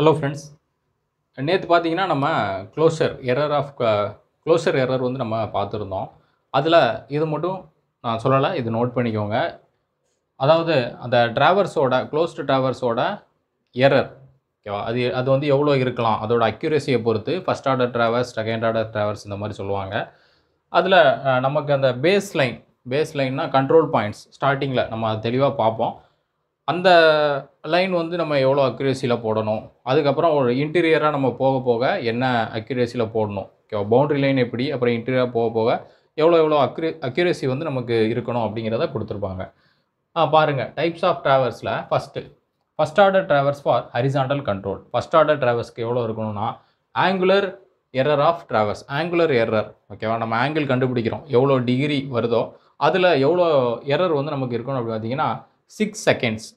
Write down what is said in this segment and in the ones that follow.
Hello friends. நேற்று பார்த்தீங்கன்னா நம்ம க்ளோஷர் எரர் வந்து நம்ம பார்த்துருந்தோம். அதில் இது மட்டும் நான் சொல்லலை, இது நோட் பண்ணிக்கோங்க. அதாவது அந்த க்ளோஸ்டு டிராவர்ஸோட எரர், ஓகேவா? அது அது வந்து எவ்வளோ இருக்கலாம், அதோட அக்யூரசியை பொறுத்து first order traverse, second order traverse இந்த மாதிரி சொல்லுவாங்க. அதில் நமக்கு அந்த பேஸ் லைன்னா கண்ட்ரோல் பாயிண்ட்ஸ் ஸ்டார்டிங்கில் நம்ம அது தெளிவாக பார்ப்போம். அந்த லைன் வந்து நம்ம எவ்வளோ அக்யூரேசியில் போடணும், அதுக்கப்புறம் ஒரு இன்டீரியராக நம்ம போக போக என்ன அக்யூரேசியில் போடணும், ஓகேவா? பவுண்டரி லைன் எப்படி, அப்புறம் இன்டீரியராக போக போக எவ்வளோ அக்யூரேசி வந்து நமக்கு இருக்கணும் அப்படிங்கிறத கொடுத்துருப்பாங்க. பாருங்கள், டைப்ஸ் ஆஃப் டிராவர்ஸில் first order traverse for horizontal control. First order டிராவர்ஸ்க்கு எவ்வளோ இருக்கணும்னா angular error of traverse, angular error, ஓகேவா? நம்ம ஆங்கிள் கண்டுபிடிக்கிறோம், எவ்வளோ டிகிரி வருதோ அதில் எவ்வளோ எரர் வந்து நமக்கு இருக்கணும் அப்படி பார்த்தீங்கன்னா 6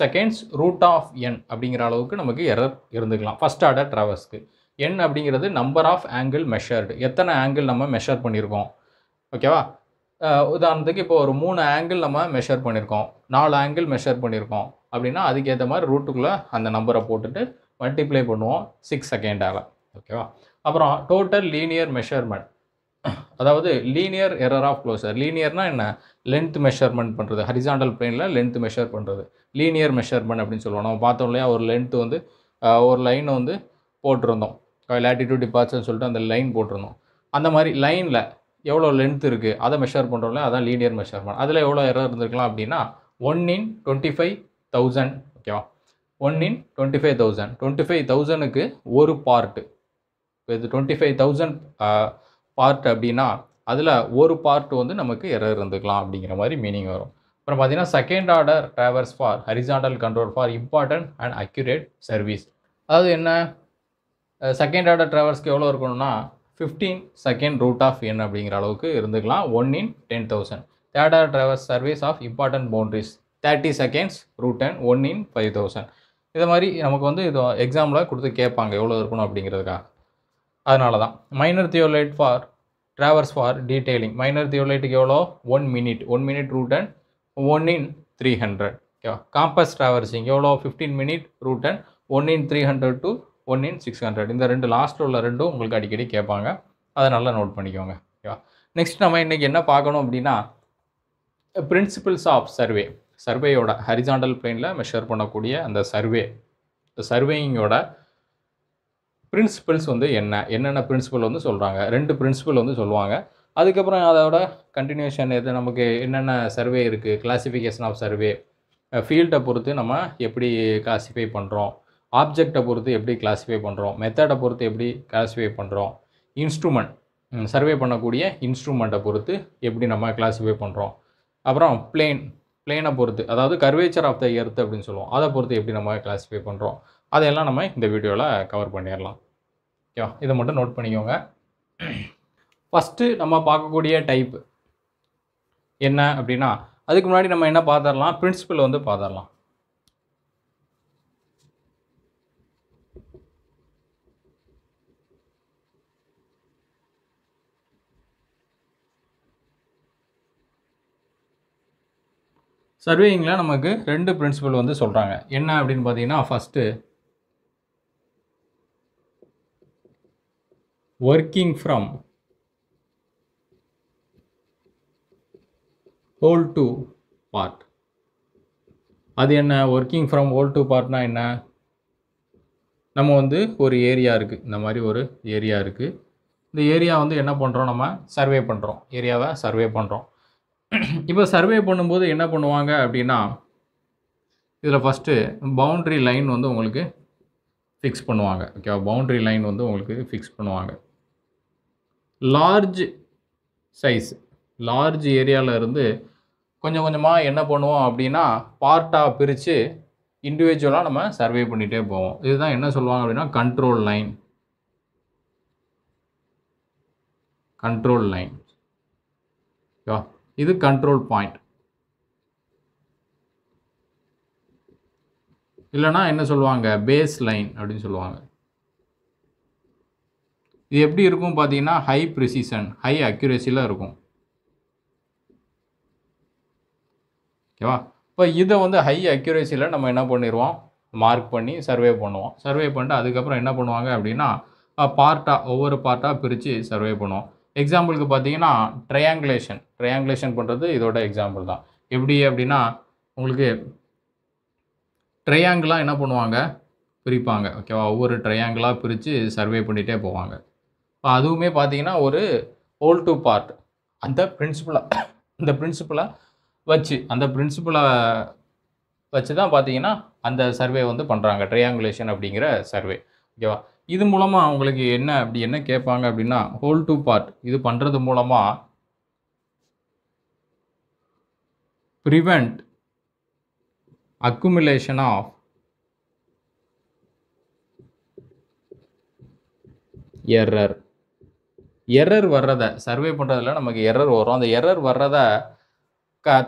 செகண்ட்ஸ் ரூட் ஆஃப் என் அப்படிங்கிற அளவுக்கு நமக்கு எரர் இருந்துக்கலாம் ஃபர்ஸ்ட் ஆர்டர் டிராவர்ஸ்க்கு. என் அப்படிங்கிறது நம்பர் ஆஃப் ஆங்கிள் மெஷர்டு, எத்தனை ஆங்கிள் நம்ம மெஷர் பண்ணியிருக்கோம், ஓகேவா? உதாரணத்துக்கு இப்போ ஒரு 3 ஆங்கிள் நம்ம மெஷர் பண்ணியிருக்கோம், 4 ஆங்கிள் மெஷர் பண்ணியிருக்கோம் அப்படின்னா அதுக்கேற்ற மாதிரி ரூட்டுக்குள்ளே அந்த நம்பரை போட்டுட்டு மல்டிப்ளை பண்ணுவோம் 6 செகண்டால், ஓகேவா? அப்புறம் டோட்டல் லீனியர் மெஷர்மெண்ட், அதாவது லீனியர் எரர் ஆஃப் க்ளோஷர். லீனியர்னா என்ன? லென்த் மெஷர்மெண்ட் பண்ணுறது, ஹரிசாண்டல் பிளேனில் லென்த் மெஷர் பண்ணுறது லீனியர் மெஷர்மெண்ட் அப்படின்னு சொல்லுவோம். நம்ம பார்த்தோம் இல்லையா, ஒரு லென்த் வந்து ஒரு லைன் வந்து போட்டிருந்தோம், லேட்டிடியூட் டிபார்ச்சர்னு சொல்லிட்டு அந்த லைன் போட்டிருந்தோம். அந்த மாதிரி லைனில் எவ்வளோ லென்த் இருக்குது அதை மெஷர் பண்ணுறோம்ல, அதான் லீனியர் மெஷர்மெண்ட். அதில் எவ்வளோ எரர் இருந்திருக்கலாம் அப்படின்னா 1 in 25,000, ஓகேவா? 1 in 25,000, 25,000க்கு ஒரு பார்ட்டு. இப்போ இது 25,000 பார்ட் அப்படின்னா அதில் ஒரு பார்ட் வந்து நமக்கு எரர் இருந்துக்கலாம் அப்படிங்கிற மாதிரி மீனிங் வரும். அப்புறம் பார்த்தீங்கன்னா second order traverse for horizontal control for important and accurate service. அதாவது என்ன, செகண்ட் ஆர்டர் டிராவர்ஸ்க்கு எவ்வளோ இருக்கணும்னா 15 செகண்ட் ரூட் ஆஃப் என் அப்படிங்கிற அளவுக்கு இருந்துக்கலாம், 1 in 10,000. Third order traverse service of important boundaries 30 seconds root and 1 in 5,000. இது மாதிரி நமக்கு வந்து இது எக்ஸாமில் கொடுத்து கேட்பாங்க எவ்வளோ இருக்கணும் அப்படிங்கிறதுக்காக. அதனால தான் minor theodolite for traverse for detailing. Minor தியோலைட்டுக்கு எவ்வளோ 1 minute ரூட் அண்ட் 1 in 300, ஓகேவா? காம்பஸ் டிராவர்ஸிங் எவ்வளோ 15 minute root and 1 in 300 to 1 in 600. இந்த ரெண்டு லாஸ்ட்டில் உள்ள ரெண்டும் உங்களுக்கு அடிக்கடி கேட்பாங்க, அதை நல்லா நோட் பண்ணிக்கோங்க, ஓகேவா? நெக்ஸ்ட் நம்ம இன்றைக்கி என்ன பார்க்கணும் அப்படின்னா பிரின்சிபிள்ஸ் ஆஃப் சர்வேயோட ஹரிசாண்டல் பிளேனில் மெஷர் பண்ணக்கூடிய அந்த சர்வேயிங்கோட பிரின்சிபல்ஸ் வந்து என்னென்ன பிரின்சிபல் வந்து சொல்கிறாங்க, 2 பிரின்சிபல் வந்து சொல்லுவாங்க. அதுக்கப்புறம் அதோட கண்டினியூஷன் எது, நமக்கு என்னென்ன சர்வே இருக்குது, கிளாசிஃபிகேஷன் ஆஃப் சர்வே, ஃபீல்டை பொறுத்து நம்ம எப்படி கிளாஸிஃபை பண்ணுறோம், ஆப்ஜெக்டை பொறுத்து எப்படி கிளாஸிஃபை பண்ணுறோம், மெத்தடை பொறுத்து எப்படி கிளாஸிஃபை பண்ணுறோம், இன்ஸ்ட்ருமெண்ட் சர்வே பண்ணக்கூடிய இன்ஸ்ட்ருமெண்ட்டை பொறுத்து எப்படி நம்ம கிளாஸிஃபை பண்ணுறோம், அப்புறம் பிளேனை பொறுத்து, அதாவது கர்வேச்சர் ஆஃப் த எர்த் அப்படின்னு சொல்லுவோம், அதை பொறுத்து எப்படி நம்ம கிளாஸிஃபை பண்ணுறோம், அதையெல்லாம் நம்ம இந்த வீடியோவில் கவர் பண்ணிடலாம், ஓகேவா? இதை மட்டும் நோட் பண்ணிக்கோங்க. ஃபஸ்ட்டு நம்ம பார்க்கக்கூடிய டைப் என்ன அப்படின்னா, அதுக்கு முன்னாடி நம்ம என்ன பார்த்துடலாம், பிரின்சிபல் வந்து பார்த்துடலாம். சர்வேயிங்கில் நமக்கு 2 பிரின்சிபல் வந்து சொல்கிறாங்க. என்ன அப்படின்னு பார்த்தீங்கன்னா, first working from whole to part. அது என்ன, ஒர்க்கிங் ஃப்ரம் ஹோல் டு பார்ட்னா என்ன? நம்ம வந்து ஒரு ஏரியா இருக்குது, இந்த மாதிரி ஒரு ஏரியா இருக்குது. இந்த ஏரியா வந்து என்ன பண்ணுறோம், நம்ம ஏரியாவை சர்வே பண்ணுறோம். இப்போ சர்வே பண்ணும்போது என்ன பண்ணுவாங்க அப்படின்னா, இதில் ஃபஸ்ட்டு பவுண்ட்ரி லைன் வந்து உங்களுக்கு ஃபிக்ஸ் பண்ணுவாங்க, ஓகேவா? பவுண்ட்ரி லைன் வந்து உங்களுக்கு ஃபிக்ஸ் பண்ணுவாங்க. லார்ஜ் ஏரியாவில் இருந்து கொஞ்சம் கொஞ்சமாக என்ன பண்ணுவோம் அப்படின்னா பார்ட்டாக பிரித்து இண்டிவிஜுவலாக நம்ம சர்வே பண்ணிகிட்டே போவோம். இதுதான் என்ன சொல்லுவாங்க அப்படின்னா கண்ட்ரோல் லைன், ஓகேவா? இது கண்ட்ரோல் பாயிண்ட். இல்லைனா என்ன சொல்லுவாங்க, பேஸ் லைன் அப்படின்னு சொல்லுவாங்க. இது எப்படி இருக்கும் பார்த்தீங்கன்னா ஹை ப்ரிசிஷன், ஹை அக்யூரேசியில் இருக்கும், ஓகேவா? இப்போ இதை வந்து ஹை அக்யூரேசியில் நம்ம என்ன பண்ணிடுவோம், மார்க் பண்ணி சர்வே பண்ணுவோம். சர்வே பண்ணிட்டு அதுக்கப்புறம் என்ன பண்ணுவாங்க அப்படின்னா, ஒவ்வொரு பார்ட்டாக பிரித்து சர்வே பண்ணுவோம். எக்ஸாம்பிளுக்கு பார்த்தீங்கன்னா, ட்ரையாங்குலேஷன் பண்ணுறது இதோட எக்ஸாம்பிள் தான். எப்படி அப்படின்னா, உங்களுக்கு ட்ரையாங்கிளாக என்ன பண்ணுவாங்க, பிரிப்பாங்க. ஓகேவா? ஒவ்வொரு ட்ரையாங்கிளாக பிரித்து சர்வே பண்ணிகிட்டே போவாங்க. இப்போ அதுவுமே பார்த்தீங்கன்னா, ஒரு ஹோல் டு பார்ட் அந்த பிரின்சிபலை வச்சு தான் பார்த்தீங்கன்னா, அந்த சர்வே வந்து பண்ணுறாங்க. ட்ரையாங்குலேஷன் அப்படிங்கிற சர்வே. ஓகேவா? இது மூலமா உங்களுக்கு என்ன கேட்பாங்க அப்படின்னா, ஹோல் டு பார்ட் இது பண்ணுறது மூலமா பிரிவென்ட் அக்குமுலேஷன் ஆஃப் எரர் வர்றத சர்வே பண்ணுறதுல நமக்கு எரர் வரும். அந்த எரர் வர்றத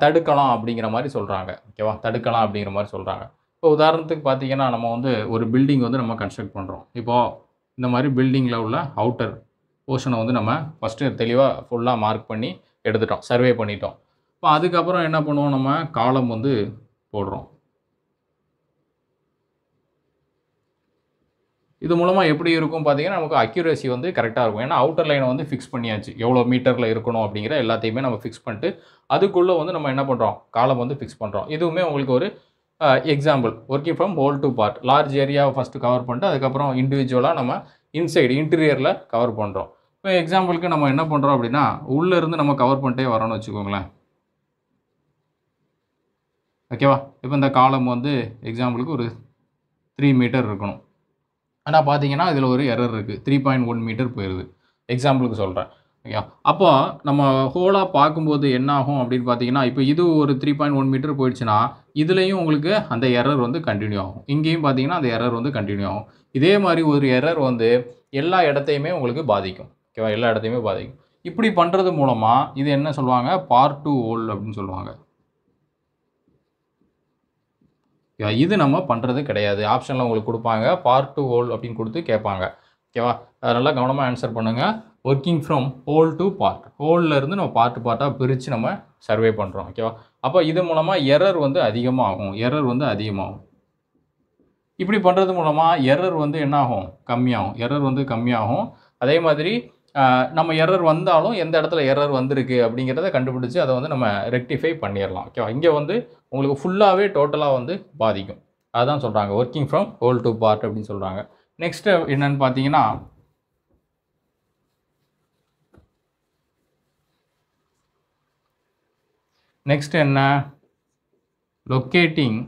தடுக்கலாம் அப்படிங்கிற மாதிரி சொல்கிறாங்க. ஓகேவா? தடுக்கலாம் அப்படிங்கிற மாதிரி சொல்கிறாங்க. இப்போ உதாரணத்துக்கு பார்த்தீங்கன்னா, நம்ம வந்து ஒரு பில்டிங் வந்து நம்ம கன்ஸ்ட்ரக்ட் பண்ணுறோம். இப்போது இந்த மாதிரி பில்டிங்கில் உள்ள அவுட்டர் போர்ஷனை வந்து நம்ம ஃபஸ்ட்டு தெளிவாக ஃபுல்லாக மார்க் பண்ணி எடுத்துட்டோம், சர்வே பண்ணிட்டோம். இப்போ அதுக்கப்புறம் என்ன பண்ணுவோம், நம்ம காலம் வந்து போடுறோம். இது மூலமாக எப்படி இருக்கும் பார்த்தீங்கன்னா, நமக்கு அக்யூரசி வந்து கரெக்டாக இருக்கும். ஏன்னா அவுட்டர் லைனை வந்து ஃபிக்ஸ் பண்ணியாச்சு. எவ்வளோ மீட்டரில் இருக்கணும் அப்படிங்கிற எல்லாத்தையுமே நம்ம ஃபிக்ஸ் பண்ணிட்டு, அதுக்குள்ளே வந்து நம்ம என்ன பண்ணுறோம், காலம் வந்து ஃபிக்ஸ் பண்ணுறோம். இதுவுமே உங்களுக்கு ஒரு example. Working from whole to part. Large ஏரியாவை ஃபஸ்ட்டு கவர் பண்ணிட்டு, அதுக்கப்புறம் இண்டிவிஜுவலாக நம்ம இன்டீரியரில் கவர் பண்ணுறோம். இப்போ எக்ஸாம்பிளுக்கு நம்ம என்ன பண்ணுறோம் அப்படின்னா, உள்ளேருந்து நம்ம கவர் பண்ணிட்டே வரோம்னு வச்சுக்கோங்களேன். ஓகேவா? இப்போ இந்த காலம் வந்து எக்ஸாம்பிளுக்கு ஒரு 3 மீட்டர் இருக்கணும். ஆனால் பார்த்தீங்கன்னா, இதில் ஒரு எரர் இருக்குது. 3.1 மீட்டர் போயிடுது. எக்ஸாம்பிளுக்கு சொல்கிறேன். ஓகேவா? அப்போ நம்ம ஹோலாக பார்க்கும்போது என்ன ஆகும் அப்படின்னு பார்த்தீங்கன்னா, இப்போ இது ஒரு 3.1 மீட்டர் போயிடுச்சுன்னா, இதுலேயும் உங்களுக்கு அந்த எரர் வந்து கன்டினியூ ஆகும். இங்கேயும் பார்த்தீங்கன்னா, அந்த எரர் வந்து கன்டினியூ ஆகும். இதே மாதிரி ஒரு எரர் வந்து எல்லா இடத்தையுமே உங்களுக்கு பாதிக்கும். ஓகேவா? எல்லா இடத்தையுமே பாதிக்கும். இப்படி பண்ணுறது மூலமாக இது என்ன சொல்லுவாங்க, பார்ட் டு ஹோல் அப்படின்னு சொல்லுவாங்க. இது நம்ம பண்ணுறது கிடையாது. ஆப்ஷனில் உங்களுக்கு கொடுப்பாங்க. பார்ட் டு ஹோல் அப்படின்னு கொடுத்து கேட்பாங்க. ஓகேவா? அதை நல்லா கவனமாக ஆன்சர் பண்ணுங்கள். Working from whole to part. ஹோல்லேருந்து நம்ம பார்ட்டாக பிரித்து நம்ம சர்வே பண்ணுறோம். ஓகேவா? அப்போ இது மூலமாக எரர் வந்து அதிகமாகும். இப்படி பண்ணுறது மூலமாக எரர் வந்து என்ன ஆகும், கம்மியாகும். அதே மாதிரி நம்ம எரர் வந்தாலும் எந்த இடத்துல எரர் வந்திருக்கு அப்படிங்கிறத கண்டுபிடிச்சு அதை வந்து நம்ம ரெக்டிஃபை பண்ணிடலாம். ஓகேவா? இங்கே வந்து உங்களுக்கு ஃபுல்லாகவே டோட்டலாக வந்து பாதிக்கும். அதுதான் சொல்கிறாங்க working from whole to part அப்படின்னு சொல்கிறாங்க. நெக்ஸ்ட்டு என்னன்னு பார்த்தீங்கன்னா, நெக்ஸ்ட் என்ன, locating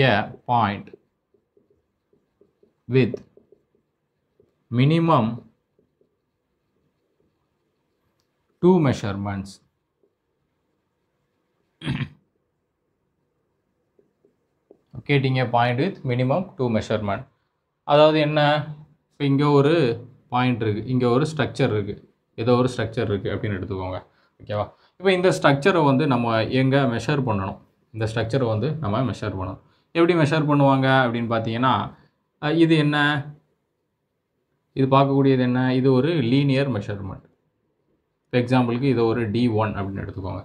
a point with minimum 2 measurements. Locating a point with minimum 2 measurement. அதாவது என்ன, இப்போ இங்கே ஒரு பாயிண்ட் இருக்குது, இங்கே ஒரு ஸ்ட்ரக்சர் இருக்குது, ஏதோ ஒரு ஸ்ட்ரக்சர் இருக்குது அப்படின்னு எடுத்துக்கோங்க. ஓகேவா? இப்போ இந்த ஸ்ட்ரக்சரை வந்து நம்ம எங்கே மெஷர் பண்ணணும், இந்த ஸ்ட்ரக்சரை வந்து நம்ம மெஷர் பண்ணணும். எப்படி மெஷர் பண்ணுவாங்க அப்படின்னு பார்த்தீங்கன்னா, இது என்ன, இது பார்க்கக்கூடியது என்ன, இது ஒரு லீனியர் மெஷர்மெண்ட். இப்போ எக்ஸாம்பிளுக்கு இது ஒரு D1 அப்படின்னு எடுத்துக்கோங்க.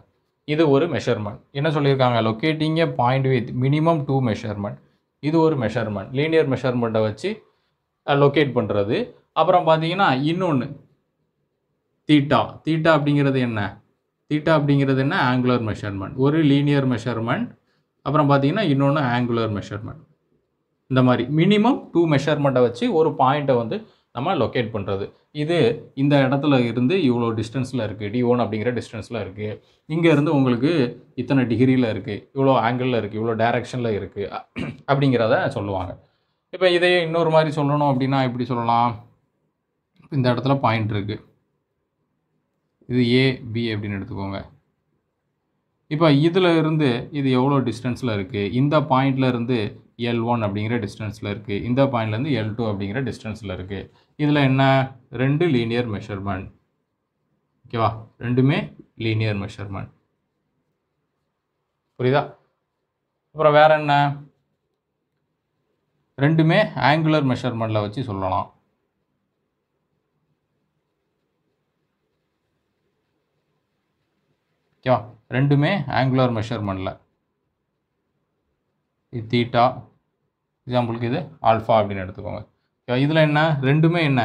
இது ஒரு மெஷர்மெண்ட். என்ன சொல்லியிருக்காங்க, locating a point with minimum 2 measurement. இது ஒரு மெஷர்மெண்ட், லீனியர் மெஷர்மெண்ட்டை வச்சு லொக்கேட் பண்ணுறது. அப்புறம் பார்த்தீங்கன்னா இன்னொன்று தீட்டா அப்படிங்கிறது என்ன, ஆங்குலர் மெஷர்மெண்ட். ஒரு லீனியர் மெஷர்மெண்ட், அப்புறம் பார்த்தீங்கன்னா இன்னொன்று ஆங்குலர் மெஷர்மெண்ட். இந்த மாதிரி மினிமம் 2 மெஷர்மெண்ட்டை வச்சு ஒரு பாயிண்ட்டை வந்து நம்ம லொக்கேட் பண்ணுறது. இது இந்த இடத்துல இருந்து இவ்வளோ டிஸ்டன்ஸில் இருக்குது, D1 அப்படிங்கிற டிஸ்டன்ஸில் இருக்குது. இங்கே இருந்து உங்களுக்கு இத்தனை டிகிரியில் இருக்குது, இவ்வளோ ஆங்கிளில் இருக்குது, இவ்வளோ டைரக்ஷனில் இருக்குது அப்படிங்கிறத சொல்லுவாங்க. இப்போ இதையே இன்னொரு மாதிரி சொல்லணும் அப்படின்னா எப்படி சொல்லலாம், இந்த இடத்துல பாயிண்ட் இருக்குது, இது AB அப்படின்னு எடுத்துக்கோங்க. இப்போ இதில் இருந்து இது எவ்வளோ டிஸ்டன்ஸில் இருக்குது, இந்த பாயிண்டில் இருந்து L1 அப்படிங்கிற டிஸ்டன்ஸில் இருக்குது, இந்த பாயிண்ட்லேருந்து L2 அப்படிங்கிற டிஸ்டன்ஸில் இருக்குது. இதில் என்ன, 2 லீனியர் மெஷர்மெண்ட். ஓகேவா? ரெண்டுமே லீனியர் மெஷர்மெண்ட். புரியுதா? அப்புறம் வேறு என்ன, ரெண்டுமே ஆங்குலர் மெஷர்மெண்ட்டில் வச்சு சொல்லலாம். ஓகேவா? ரெண்டுமே ஆங்குலர் மெஷர்மெண்ட்டில். இது தீட்டா, எக்ஸாம்பிளுக்கு இது ஆல்ஃபா அப்படின்னு எடுத்துக்கோங்க. இதில் என்ன ரெண்டுமே என்ன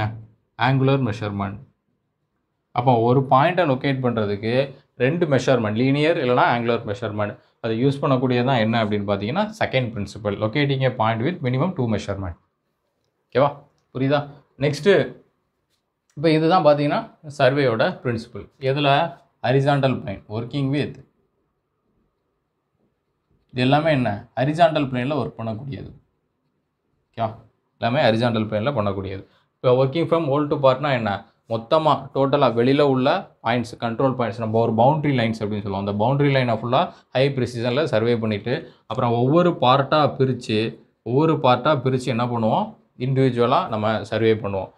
ஆங்குலர் மெஷர்மெண்ட். அப்போ ஒரு பாயிண்ட்டை லொக்கேட் பண்ணுறதுக்கு 2 மெஷர்மெண்ட் லீனியர் இல்லைனா ஆங்குலர் மெஷர்மெண்ட் அதை யூஸ் பண்ணக்கூடியதான் என்ன அப்படின்னு பார்த்தீங்கன்னா second principle, locating a point with minimum 2 measurement. ஓகேவா, புரியுதா? நெக்ஸ்ட்டு இப்போ இதுதான் பார்த்தீங்கன்னா சர்வேயோட பிரின்சிபல். எதில் ஹரிசாண்டல் பிளைன் ஒர்க்கிங் வித், இது எல்லாமே என்ன ஹரிசாண்டல் பிளைனில் ஒர்க் பண்ணக்கூடியது. ஓகே, எல்லாமே ஹரிசாண்டல் பிளைனில் பண்ணக்கூடியது. இப்போ ஒர்க்கிங் ஃப்ரம் ஹோல் டு பார்ட்னா என்ன, மொத்தமாக டோட்டலாக வெளியில் உள்ள பாயிண்ட்ஸ், கண்ட்ரோல் பாயிண்ட்ஸ், நம்ம ஒரு பவுண்ட்ரி லைன்ஸ் அப்படின்னு சொல்லுவோம். அந்த பவுண்ட்ரி லைனை ஃபுல்லாக ஹை ப்ரிசிஷனில் சர்வே பண்ணிவிட்டு அப்புறம் ஒவ்வொரு பார்ட்டாக பிரித்து என்ன பண்ணுவோம், இண்டிவிஜுவலாக நம்ம சர்வே பண்ணுவோம்.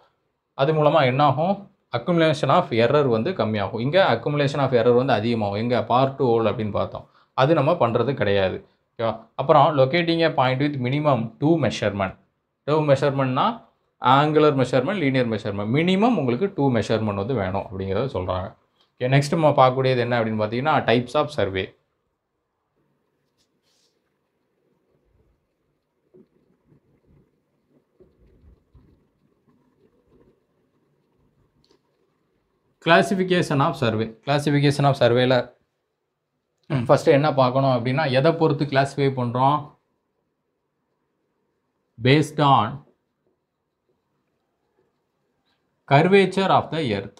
அது மூலமாக என்னாகும், அக்குமுலேஷன் ஆஃப் எரர் வந்து கம்மியாகும். இங்கே அக்குமுலேஷன் ஆஃப் எரர் வந்து அதிகமாகும். எங்கே பார்ட் டு ஹோல் அப்படின்னு பார்த்தோம், அது நம்ம பண்ணுறது கிடையாது. ஓகேவா. அப்புறம் locating a point with minimum 2 measurement. 2 மெஷர்மெண்ட்னா angular measurement, linear measurement. Minimum உங்களுக்கு 2 மெஷர்மெண்ட் வந்து வேணும் அப்படிங்கிறத சொல்கிறாங்க. ஓகே, நெக்ஸ்ட் நம்ம பார்க்கக்கூடியது என்ன அப்படின்னு பார்த்தீங்கன்னா types of survey. Classification of survey. Classification of சர்வேல ஃபஸ்ட்டு என்ன பார்க்கணும் அப்படின்னா எதை பொறுத்து கிளாஸிஃபை பண்ணுறோம், based on curvature of the earth.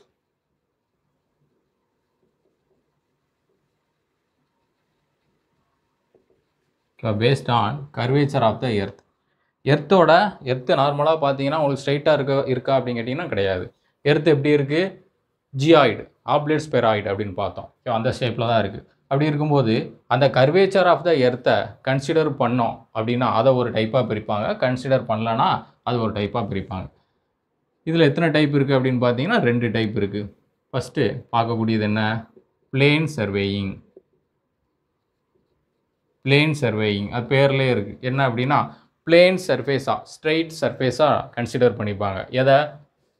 Based on curvature of the earth. எர்த்தோட நார்மலாக பார்த்தீங்கன்னா உங்களுக்கு ஸ்ட்ரைட்டாக இருக்கா அப்படின்னு கேட்டிங்கன்னா கிடையாது. எர்த் எப்படி இருக்குது, ஜியாய்டு, ஆப்லேட் ஸ்பெராய்டு அப்படின்னு பார்த்தோம். அந்த ஷேப்பில் தான் இருக்குது. அப்படி இருக்கும்போது அந்த கர்வேச்சர் ஆஃப் த எர்த்தை கன்சிடர் பண்ணோம் அப்படின்னா அதை ஒரு டைப்பாக பிரிப்பாங்க, கன்சிடர் பண்ணலன்னா அது ஒரு டைப்பாக பிரிப்பாங்க. இதில் எத்தனை டைப் இருக்குது அப்படின்னு பார்த்தீங்கன்னா 2 டைப் இருக்குது. ஃபஸ்ட்டு பார்க்கக்கூடியது என்ன, பிளேன் சர்வேயிங். பிளேன் சர்வேயிங் அது பேர்லேயே இருக்குது. என்ன அப்படின்னா பிளேன் சர்ஃபேஸாக, ஸ்ட்ரைட் சர்ஃபேஸாக கன்சிடர் பண்ணிப்பாங்க எதை,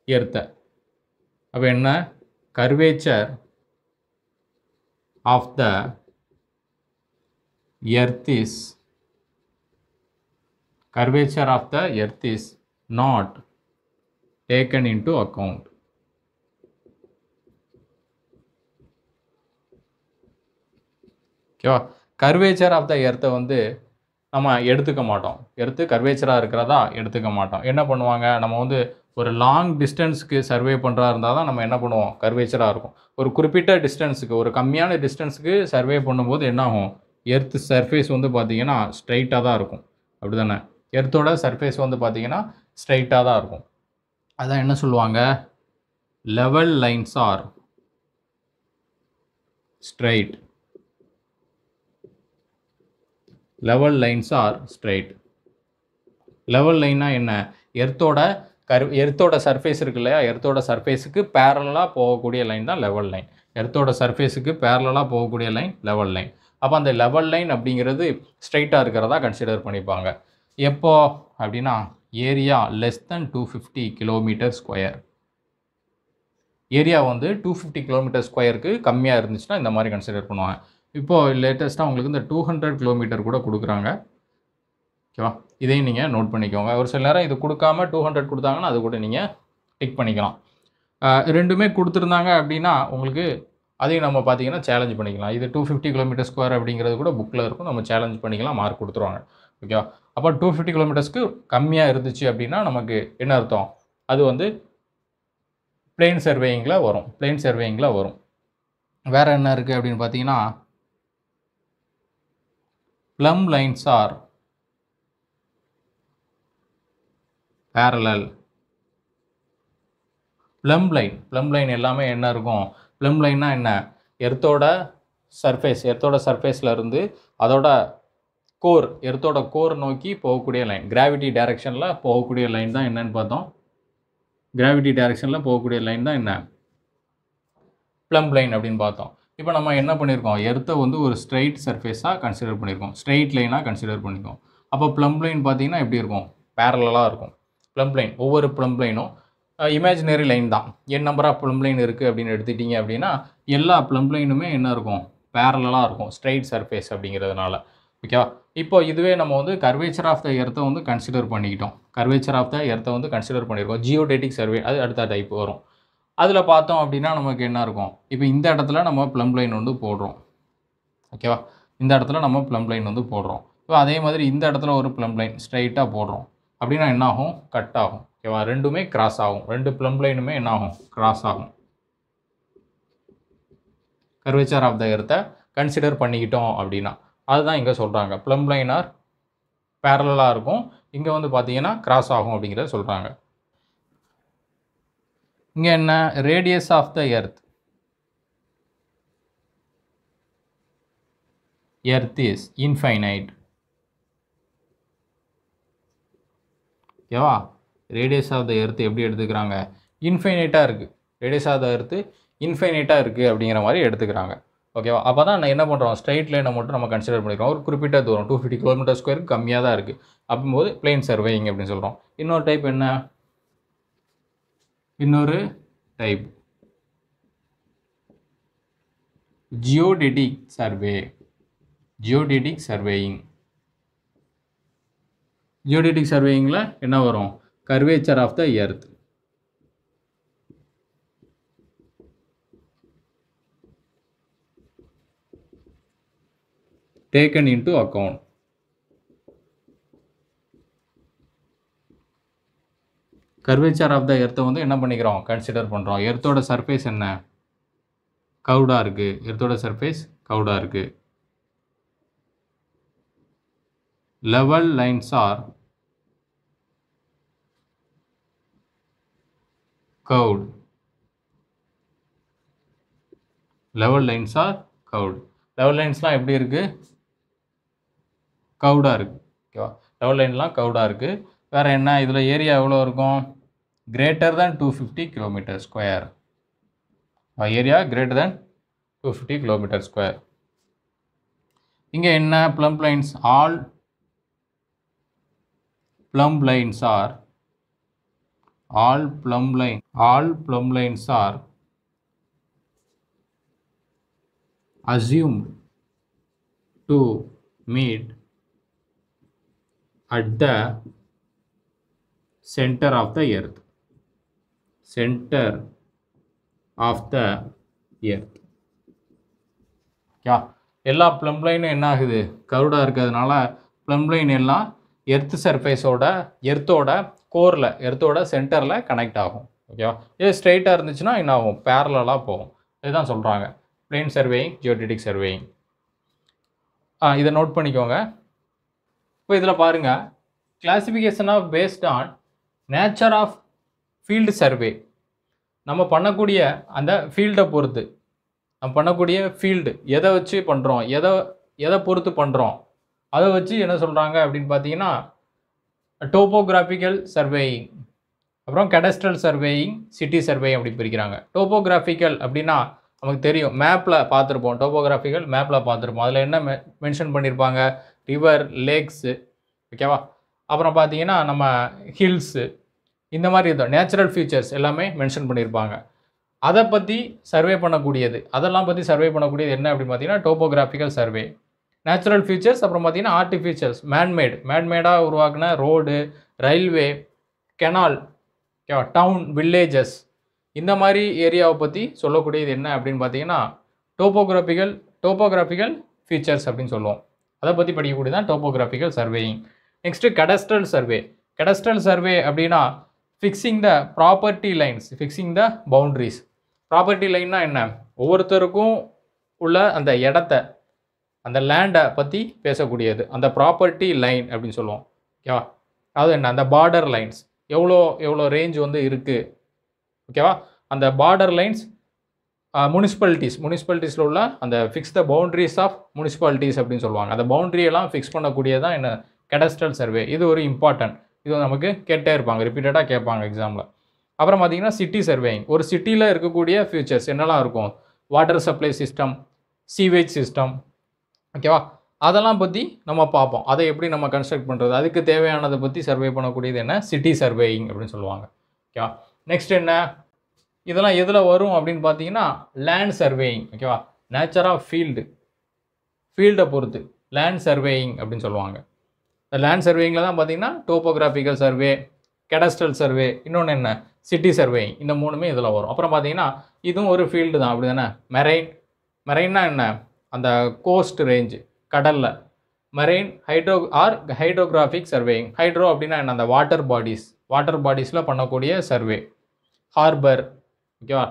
எர்த்தை. அப்போ என்ன, curvature of the earth is, curvature of the earth is not taken into account. ஓகேவா. கர்வேச்சர் ஆஃப் த எர்த்தை வந்து நம்ம எடுத்துக்க மாட்டோம். எர்த்து கர்வேச்சராக இருக்கிறதா எடுத்துக்க மாட்டோம். என்ன பண்ணுவாங்க, நம்ம வந்து ஒரு லாங் டிஸ்டன்ஸுக்கு சர்வே பண்ணுறா இருந்தால் தான் நம்ம என்ன பண்ணுவோம், கர்வேச்சராக இருக்கும். ஒரு குறிப்பிட்ட டிஸ்டன்ஸுக்கு, ஒரு கம்மியான டிஸ்டன்ஸுக்கு சர்வே பண்ணும்போது என்னாகும், எர்த் சர்ஃபேஸ் வந்து பார்த்திங்கன்னா ஸ்ட்ரைட்டாக தான் இருக்கும். அப்படி தானே, எர்த்தோட சர்ஃபேஸ் வந்து பார்த்திங்கன்னா ஸ்ட்ரைட்டாக தான் இருக்கும். அதான் என்ன சொல்லுவாங்க, level lines are straight. Level lines are straight. Level லைன்னா என்ன, எர்த்தோட சர்ஃபேஸ் இருக்கு இல்லையா, எர்த்தோட சர்ஃபேஸுக்கு பேரலாக போகக்கூடிய லைன் தான் லெவல் லைன். எர்த்தோட சர்ஃபேஸுக்கு பேரலாக போகக்கூடிய லைன் லெவல் லைன். அப்போ அந்த லெவல் லைன் அப்படிங்கிறது ஸ்ட்ரைட்டாக இருக்கிறதா கன்சிடர் பண்ணிப்பாங்க. எப்போ அப்படின்னா area less than 250 kilometre square. Area வந்து 250 கிலோமீட்டர் ஸ்கொயருக்கு கம்மியாக இருந்துச்சுன்னா இந்த மாதிரி கன்சிடர் பண்ணுவாங்க. இப்போது லேட்டஸ்ட்டாக உங்களுக்கு இந்த 200 கிலோமீட்டர் கூட கொடுக்குறாங்க. ஓகேவா, இதையும் நீங்கள் நோட் பண்ணிக்கோங்க. ஒரு சில நேரம் இது கொடுக்காம 200 கொடுத்தாங்கன்னா அது கூட நீங்கள் டிக் பண்ணிக்கலாம். ரெண்டுமே கொடுத்துருந்தாங்க அப்படின்னா உங்களுக்கு அதையும் நம்ம பார்த்தீங்கன்னா சேலஞ்ச் பண்ணிக்கலாம். இது 250 கிலோமீட்டர் ஸ்கொயர் அப்படிங்கிறது கூட புக்கில் இருக்கும், நம்ம சேலஞ்ச் பண்ணிக்கலாம், மார்க் கொடுத்துருவாங்க. ஓகேவா. அப்போ 250 கிலோமீட்டர்ஸ்க்கு கம்மியாக இருந்துச்சு அப்படின்னா நமக்கு என்ன அர்த்தம், அது வந்து பிளேன் சர்வேயிங்கில் வரும். பிளேன் சர்வேயிங்கில் வரும். வேறு என்ன இருக்குது அப்படின்னு பார்த்தீங்கன்னா plumb lines are parallel. plumb line எல்லாமே என்ன இருக்கும், plumb lineனா என்ன, எர்த்தோட சர்ஃபேஸில் இருந்து அதோட கோர், எர்த்தோட கோர் நோக்கி போகக்கூடிய லைன், கிராவிட்டி டைரக்ஷனில் போகக்கூடிய லைன் தான் என்னன்னு பார்த்தோம். கிராவிட்டி டைரக்ஷனில் போகக்கூடிய லைன் தான் என்ன, plumb line அப்படின்னு பார்த்தோம். இப்போ நம்ம என்ன பண்ணியிருக்கோம், எர்த்தை வந்து ஒரு ஸ்ட்ரைட் சர்ஃபேஸாக கன்சிடர் பண்ணியிருக்கோம், ஸ்ட்ரைட் லைனாக கன்சிடர் பண்ணியிருக்கோம். அப்போ plumb line பார்த்தீங்கன்னா எப்படி இருக்கும், பேரலாக இருக்கும். plumb line, ஒவ்வொரு plumb லைனும் இமேஜினரி லைன் தான். என் நம்பர் ஆஃப் plumb line இருக்குது அப்படின்னு எடுத்துக்கிட்டிங்க அப்படின்னா எல்லா plumb லைனுமே என்ன இருக்கும், பேரலாக இருக்கும், ஸ்ட்ரைட் சர்ஃபேஸ் அப்படிங்கிறதுனால. ஓகேவா? இப்போ இதுவே நம்ம வந்து கர்வேச்சர் ஆஃப் த எர்த்தை வந்து கன்சிடர் பண்ணிக்கிட்டோம். கர்வேச்சர் ஆஃப் த எர்த்தை வந்து கன்சிடர் பண்ணியிருக்கோம். ஜியோடேட்டிக் சர்வே அது அடுத்த டைப் வரும். அதில் பார்த்தோம் அப்படின்னா நமக்கு என்ன இருக்கும்? இப்போ இந்த இடத்துல நம்ம ப்ளம் லைன் வந்து போடுறோம். ஓகேவா? இந்த இடத்துல நம்ம ப்ளம் லைன் வந்து போடுறோம். இப்போ அதே மாதிரி இந்த இடத்துல ஒரு ப்ளம் லைன் ஸ்ட்ரைட்டாக போடுறோம். அப்படின்னா என்ன ஆகும்? கட் ஆகும். ஓகேவா? ரெண்டுமே கிராஸ் ஆகும். ரெண்டு ப்ளம் லைனுமே என்ன ஆகும்? கிராஸ் ஆகும். கர்வேச்சர் ஆஃப் த எர்த்தை கன்சிடர் பண்ணிக்கிட்டோம் அப்படின்னா அதுதான் இங்கே சொல்கிறாங்க. ப்ளம் லைன் ஆர் பேரலாக இருக்கும். இங்கே வந்து பார்த்தீங்கன்னா கிராஸ் ஆகும் அப்படிங்கிறத சொல்கிறாங்க. இங்கே என்ன? Radius of the earth. Earth is infinite. ஓகேவா? ரேடியஸ் ஆஃப் த எர்த் எப்படி எடுத்துக்கிறாங்க? இன்ஃபைனைட்டாக இருக்குது. ரேடியஸ் ஆஃப் த எர்த்து இன்ஃபைனைட்டாக இருக்குது அப்படிங்கிற மாதிரி எடுத்துக்கிறாங்க. ஓகேவா? அப்போ தான் நான் என்ன பண்ணுறோம்? ஸ்ட்ரைட் லைனை மட்டும் நம்ம கன்சிடர் பண்ணிக்கிறோம். ஒரு குறிப்பிட்ட தூரம் 250 km² கம்மியாக தான் இருக்குது. அப்படிங்கும்போது பிளேன் சர்வேயிங் அப்படின்னு சொல்கிறோம். இன்னொரு டைப் என்ன? இன்னொரு type geodetic survey. Geodetic surveying. Geodetic சர்வேயிங்கில் என்ன வரும்? Curvature of the earth. taken into account. Curvature of the எர்த்தை வந்து என்ன பண்ணிக்கிறோம்? கன்சிடர் பண்ணுறோம். எர்த்தோட சர்ஃபேஸ் என்ன? கவுடாக இருக்குது. எர்த்தோட சர்ஃபேஸ் கவுடாக இருக்குது. Level lines are curved. Level lines are curved. Level லைன்ஸ்லாம் எப்படி இருக்குது? கவுடாக இருக்குது. ஓகேவா? லெவல் லைன்லாம் கவுடாக இருக்குது. வேறு என்ன? இதில் ஏரியா எவ்வளோ இருக்கும்? greater than 250 km². Area greater than 250 km². இங்கே என்ன? Plum lines. All plum lines R assumed to meet at the center of the earth. Center of the earth. Okay? எல்லா ப்ளம் லைனும் என்ன ஆகுது? கவுடாக இருக்கிறதுனால ப்ளம் லைன் எல்லாம் எர்த் சர்ஃபேஸோட எர்த்தோட கோரில் எர்த்தோட சென்டரில் கனெக்ட் ஆகும். ஓகேவா? இது ஸ்ட்ரைட்டாக இருந்துச்சுன்னா என்ன ஆகும்? பேரலாக போகும். இதுதான் சொல்கிறாங்க பிளேன் சர்வேயிங், ஜியோடெட்டிக் சர்வேயிங். இதை நோட் பண்ணிக்கோங்க. இப்போ இதில் பாருங்கள், classification of based on nature of field survey. நம்ம பண்ணக்கூடிய அந்த ஃபீல்டை பொறுத்து, நம்ம பண்ணக்கூடிய ஃபீல்டு எதை வச்சு பண்ணுறோம், எதை பொறுத்து பண்ணுறோம், அதை வச்சு என்ன சொல்கிறாங்க அப்படின்னு பார்த்தீங்கன்னா டோப்போகிராஃபிக்கல் சர்வேயிங், அப்புறம் கெடஸ்ட்ரல் சர்வேயிங், சிட்டி சர்வேயிங் அப்படி பிரிக்கிறாங்க. டோப்போகிராஃபிக்கல் அப்படின்னா நமக்கு தெரியும், மேப்பில் பார்த்துருப்போம். டோப்போகிராஃபிக்கல் மேப்பில் பார்த்துருப்போம். அதில் என்ன மென்ஷன் பண்ணியிருப்பாங்க? ரிவர், லேக்ஸு. ஓகேவா? அப்புறம் பார்த்தீங்கன்னா நம்ம ஹில்ஸு, இந்த மாதிரி இதோ நேச்சுரல் ஃபீச்சர்ஸ் எல்லாமே மென்ஷன் பண்ணியிருப்பாங்க. அதை பற்றி சர்வே பண்ணக்கூடியது, அதெல்லாம் பற்றி சர்வே பண்ணக்கூடியது என்ன அப்படின்னு பார்த்தீங்கன்னா டோப்போகிராஃபிக்கல் சர்வே. நேச்சுரல் ஃபீச்சர்ஸ், அப்புறம் பார்த்தீங்கன்னா ஆர்டிஃபிஷியல்ஸ், மேன்மேடாக உருவாக்குன ரோடு, ரயில்வே, கெனால், ஓகேவா, டவுன், வில்லேஜஸ், இந்த மாதிரி ஏரியாவை பற்றி சொல்லக்கூடியது என்ன அப்படின்னு பார்த்தீங்கன்னா டோப்போகிராஃபிக்கல் ஃபீச்சர்ஸ் அப்படின்னு சொல்லுவோம். அதை பற்றி படிக்கக்கூடியது தான் topographical surveying. Next cadastral survey. Cadastral survey அப்படின்னா fixing the property lines, fixing the boundaries. Property லைன்னா என்ன? ஒவ்வொருத்தருக்கும் உள்ள அந்த இடத்த, அந்த லேண்டை பற்றி பேசக்கூடியது அந்த ப்ராப்பர்ட்டி லைன் அப்படின்னு சொல்லுவோம். ஓகேவா? அது என்ன? அந்த பார்டர் லைன்ஸ், எவ்வளோ ரேஞ்ச் வந்து இருக்குது. ஓகேவா? அந்த பார்டர் லைன்ஸ், முனிசிபாலிட்டிஸில் உள்ள அந்த fix the boundaries of municipalities அப்படின்னு சொல்லுவாங்க. அந்த பவுண்ட்ரியெல்லாம் ஃபிக்ஸ் பண்ணக்கூடியதான் என்ன? Cadastral survey. இது ஒரு இம்பார்ட்டன்ட். இது நமக்கு கேட்டே இருப்பாங்க, ரிப்பீட்டடாக கேட்பாங்க எக்ஸாமில். அப்புறம் பார்த்தீங்கன்னா சிட்டி சர்வேயிங். ஒரு சிட்டியில் இருக்கக்கூடிய ஃபியூச்சர்ஸ் என்னெல்லாம் இருக்கும்? Water supply system, sewage system, ஓகேவா? அதெல்லாம் பற்றி நம்ம பார்ப்போம். அதை எப்படி நம்ம கன்ஸ்ட்ரக்ட் பண்ணுறது, அதுக்கு தேவையானதை பற்றி சர்வே பண்ணக்கூடியது என்ன? சிட்டி சர்வேயிங் அப்படின்னு சொல்லுவாங்க. ஓகேவா? நெக்ஸ்ட் என்ன? இதெல்லாம் எதில் வரும் அப்படின்னு பார்த்தீங்கன்னா லேண்ட் சர்வேயிங். ஓகேவா? நேச்சர் ஆஃப் ஃபீல்டை பொறுத்து, லேண்ட் சர்வேயிங் அப்படின்னு சொல்லுவாங்க. இந்த லேண்ட் சர்வேயிங்கில் தான் பார்த்தீங்கன்னா டோப்போகிராஃபிக்கல் சர்வே, கெடஸ்ட்ரல் சர்வே, இன்னொன்று என்ன சிட்டி சர்வேயிங், இந்த மூணுமே இதில் வரும். அப்புறம் பார்த்தீங்கன்னா இதுவும் ஒரு ஃபீல்டு தான், அப்படி தானே. மெரைன்னா என்ன, அந்த கோஸ்ட் ரேஞ்சு, கடலில் மெரைன் ஹைட்ரோகிராஃபிக் சர்வேயிங். ஹைட்ரோ அப்படின்னா என்ன, அந்த வாட்டர் பாடிஸில் பண்ணக்கூடிய சர்வே, ஹார்பர், ஓகேவா,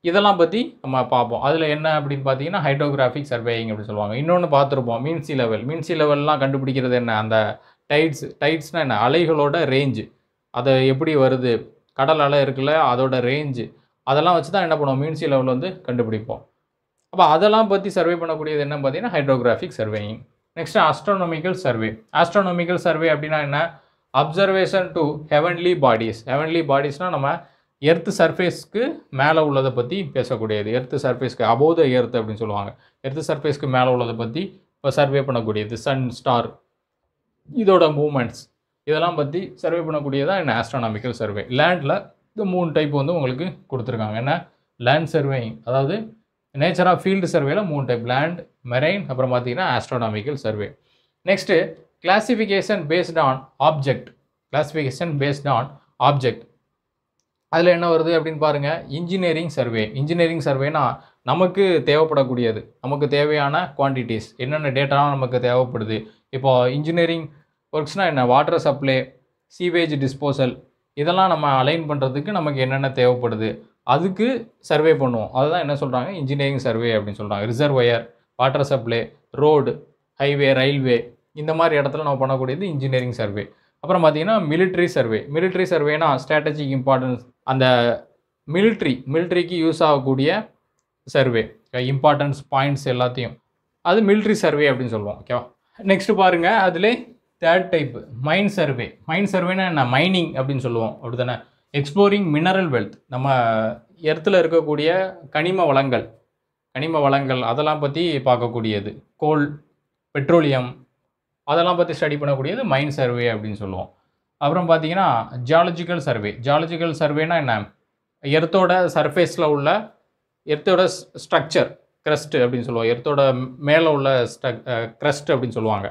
இதெல்லாம் பற்றி நம்ம பார்ப்போம். அதில் என்ன அப்படின்னு பார்த்தீங்கன்னா ஹைட்ரோகிராஃபிக் சர்வேயிங் அப்படின்னு சொல்லுவாங்க. இன்னொன்று பார்த்துருப்போம், மீன் சி லெவல்லாம் கண்டுபிடிக்கிறது என்ன, அந்த டைட்ஸ்னால் என்ன, அலைகளோட ரேஞ்சு, அதை எப்படி வருது, கடல் அலை இருக்குல்ல அதோட ரேஞ்சு, அதெல்லாம் வச்சு தான் என்ன பண்ணுவோம், மீன் சி லெவல் வந்து கண்டுபிடிப்போம். அப்போ அதெல்லாம் பற்றி சர்வே பண்ணக்கூடியது என்ன பார்த்தீங்கன்னா ஹைட்ரோகிராஃபிக் சர்வேயிங். நெக்ஸ்ட்டு ஆஸ்ட்ரோனமிக்கல் சர்வே அப்படின்னா என்ன, அப்சர்வேஷன் டு ஹெவன்லி பாடிஸ்னால் நம்ம எர்த் சர்ஃபேஸ்க்கு மேலே உள்ளதை பற்றி பேசக்கூடியது. எர்த் சர்ஃபேஸ்க்கு அபோவ் த எர்த் அப்படின்னு சொல்லுவாங்க. எர்த் சர்ஃபேஸ்க்கு மேலே உள்ளதை பற்றி இப்போ சர்வே பண்ணக்கூடியது, சன், ஸ்டார், இதோட மூமெண்ட்ஸ், இதெல்லாம் பற்றி சர்வே பண்ணக்கூடியதான் என்ன ஆஸ்ட்ரோனாமிக்கல் சர்வே. லேண்டில் இந்த 3 டைப் வந்து உங்களுக்கு கொடுத்துருக்காங்க. என்ன, லேண்ட் சர்வேயிங், அதாவது nature of field survey 3 type, land, marine, அப்புறம் பார்த்தீங்கன்னா astronomical survey. Next classification based on object. அதில் என்ன வருது அப்படின்னு பாருங்கள், இன்ஜினியரிங் சர்வேனா நமக்கு தேவைப்படக்கூடியது, நமக்கு தேவையான குவான்டிட்டிஸ், என்னென்ன டேட்டாலாம் நமக்கு தேவைப்படுது. இப்போ இன்ஜினியரிங் ஒர்க்ஸ்னால் என்ன, வாட்டர் சப்ளை, சீவேஜ் டிஸ்போசல், இதெல்லாம் நம்ம அலைன் பண்ணுறதுக்கு நமக்கு என்னென்ன தேவைப்படுது, அதுக்கு சர்வே பண்ணுவோம். அதுதான் என்ன சொல்கிறாங்க, இன்ஜினியரிங் சர்வே அப்படின்னு சொல்கிறாங்க. Reservoir, water supply, road, highway, railway, இந்த மாதிரி இடத்துல நம்ம பண்ணக்கூடியது இன்ஜினியரிங் சர்வே. அப்புறம் பார்த்தீங்கன்னா மிலிட்ரி சர்வேனா ஸ்ட்ராட்டஜிக் இம்பார்ட்டன்ஸ், அந்த மிலிட்ரிக்கு யூஸ் ஆகக்கூடிய சர்வே, இம்பார்ட்டன்ஸ் பாயிண்ட்ஸ் எல்லாத்தையும், அது மிலிட்ரி சர்வே அப்படின்னு சொல்லுவோம். ஓகேவா. நெக்ஸ்ட்டு பாருங்கள், அதில் 3rd டைப்பு மைன் சர்வேனா என்ன, மைனிங் அப்படின்னு சொல்லுவோம், அப்படி தானே. எக்ஸ்ப்ளோரிங் மினரல் வெல்த், நம்ம எர்த்தில் இருக்கக்கூடிய கனிம வளங்கள் அதெல்லாம் பற்றி பார்க்கக்கூடியது, கோல், பெட்ரோலியம், அதெல்லாம் பற்றி ஸ்டடி பண்ணக்கூடியது மைன் சர்வே அப்படின்னு சொல்லுவோம். அப்புறம் பார்த்தீங்கன்னா ஜியாலஜிக்கல் சர்வேனா என்ன, எர்த்தோட சர்ஃபேஸில் உள்ள எர்த்தோட ஸ்ட்ரக்சர், க்ரஸ்ட் அப்படின்னு சொல்லுவோம், எர்த்தோட மேலே உள்ள க்ரஸ்ட் அப்படின்னு சொல்லுவாங்க.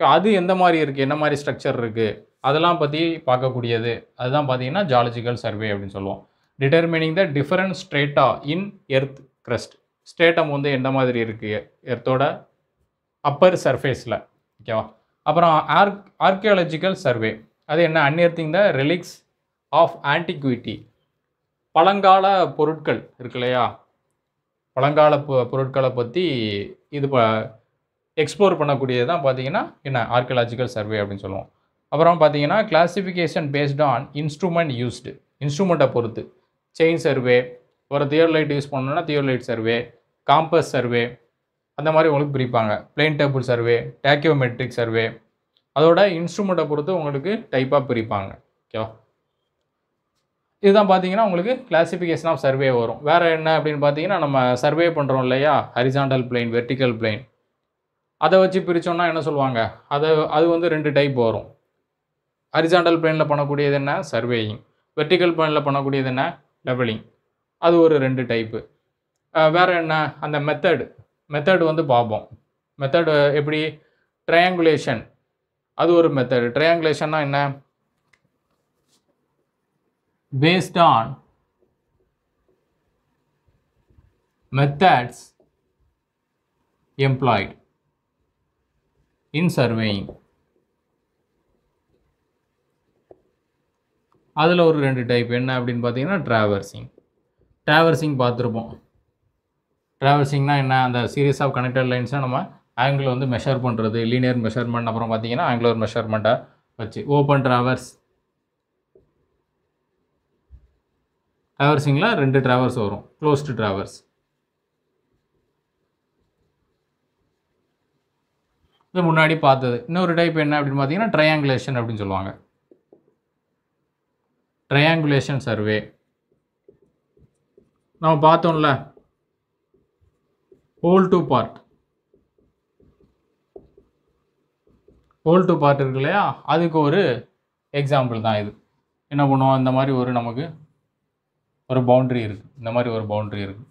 அது எந்த மாதிரி இருக்குது, என்ன மாதிரி ஸ்ட்ரக்சர் இருக்குது, அதெல்லாம் பற்றி பார்க்கக்கூடியது, அதுதான் பார்த்தீங்கன்னா ஜியாலஜிக்கல் சர்வே அப்படின்னு சொல்லுவோம். Determining the different strata in earth crust, stratum வந்து எந்த மாதிரி இருக்குது எர்த்தோட அப்பர் சர்ஃபேஸில், ஓகேவா. அப்புறம் ஆர்கியாலஜிக்கல் சர்வே, அது என்ன, அன்எர்த்திங் த ரெலிக்ஸ் ஆஃப் ஆன்டிக்விட்டி, பழங்கால பொருட்கள் இருக்கு இல்லையா, பழங்கால பொருட்களை பற்றி இது எக்ஸ்ப்ளோர் பண்ணக்கூடியது தான் பார்த்தீங்கன்னா என்ன, ஆர்கியாலஜிக்கல் சர்வே அப்படின்னு சொல்லுவோம். அப்புறம் பார்த்தீங்கன்னா கிளாசிஃபிகேஷன் பேஸ்ட் ஆன் இன்ஸ்ட்ருமெண்ட்டை பொறுத்து, செயின் சர்வே, ஒரு தியோலைட் யூஸ் பண்ணோன்னா தியோலைட் சர்வே, காம்பஸ் சர்வே, அந்த மாதிரி உங்களுக்கு பிரிப்பாங்க. பிளேன் டேபிள் சர்வே, டேக்கியோமெட்ரிக் சர்வே, அதோட இன்ஸ்ட்ருமெண்ட்டை பொறுத்து உங்களுக்கு டைப்பாக பிரிப்பாங்க. ஓகேவா. இதுதான் பார்த்தீங்கன்னா உங்களுக்கு கிளாசிஃபிகேஷன் ஆஃப் சர்வே வரும். வேறு என்ன அப்படின்னு பார்த்தீங்கன்னா, நம்ம சர்வே பண்ணுறோம் இல்லையா, ஹரிசாண்டல் பிளேன், வெர்டிக்கல் பிளேன், அதை வச்சு பிரித்தோன்னா என்ன சொல்லுவாங்க, அது வந்து 2 டைப் வரும். ஹரிசாண்டல் பிளேனில் பண்ணக்கூடியது என்ன, சர்வேயிங். வெர்டிக்கல் பிளேனில் பண்ணக்கூடியது என்ன, லெவலிங். அது ஒரு 2 டைப்பு. வேறு என்ன, அந்த மெத்தட் வந்து பார்ப்போம். மெத்தட் எப்படி, ட்ரையாங்குலேஷன், அது ஒரு மெத்தட். ட்ரையாங்குலேஷன்னா என்ன, based on methods employed in surveying. அதில் ஒரு 2 டைப் என்ன அப்படின்னு பார்த்தீங்கன்னா, ட்ராவர்சிங் பார்த்துருப்போம். ட்ராவர்சிங்னா என்ன, அந்த சீரீஸ் ஆஃப் கனெக்டட் லைன்ஸை நம்ம ஆங்கிள் வந்து மெஷர் பண்ணுறது, லீனியர் மெஷர்மெண்ட், அப்புறம் பார்த்தீங்கன்னா ஆங்குலர் மெஷர்மெண்ட்டை வச்சு ஓப்பன் ட்ராவர்சிங்கில் 2 ட்ராவர்ஸ் வரும், க்ளோஸ்டு ட்ராவர்ஸ். இது முன்னாடி பார்த்தது. இன்னொரு டைப் என்ன அப்படின்னு பார்த்தீங்கன்னா, ட்ரையாங்குலேஷன் அப்படின்னு சொல்லுவாங்க. ட்ரையாங்குலேஷன் சர்வே நம்ம பார்த்தோம்ல, ஹோல் டு பார்ட் இருக்கு இல்லையா, அதுக்கு ஒரு எக்ஸாம்பிள் தான் இது. என்ன பண்ணுவோம், இந்த மாதிரி நமக்கு ஒரு பவுண்ட்ரி இருக்குது, இந்த மாதிரி ஒரு பவுண்ட்ரி இருக்குது.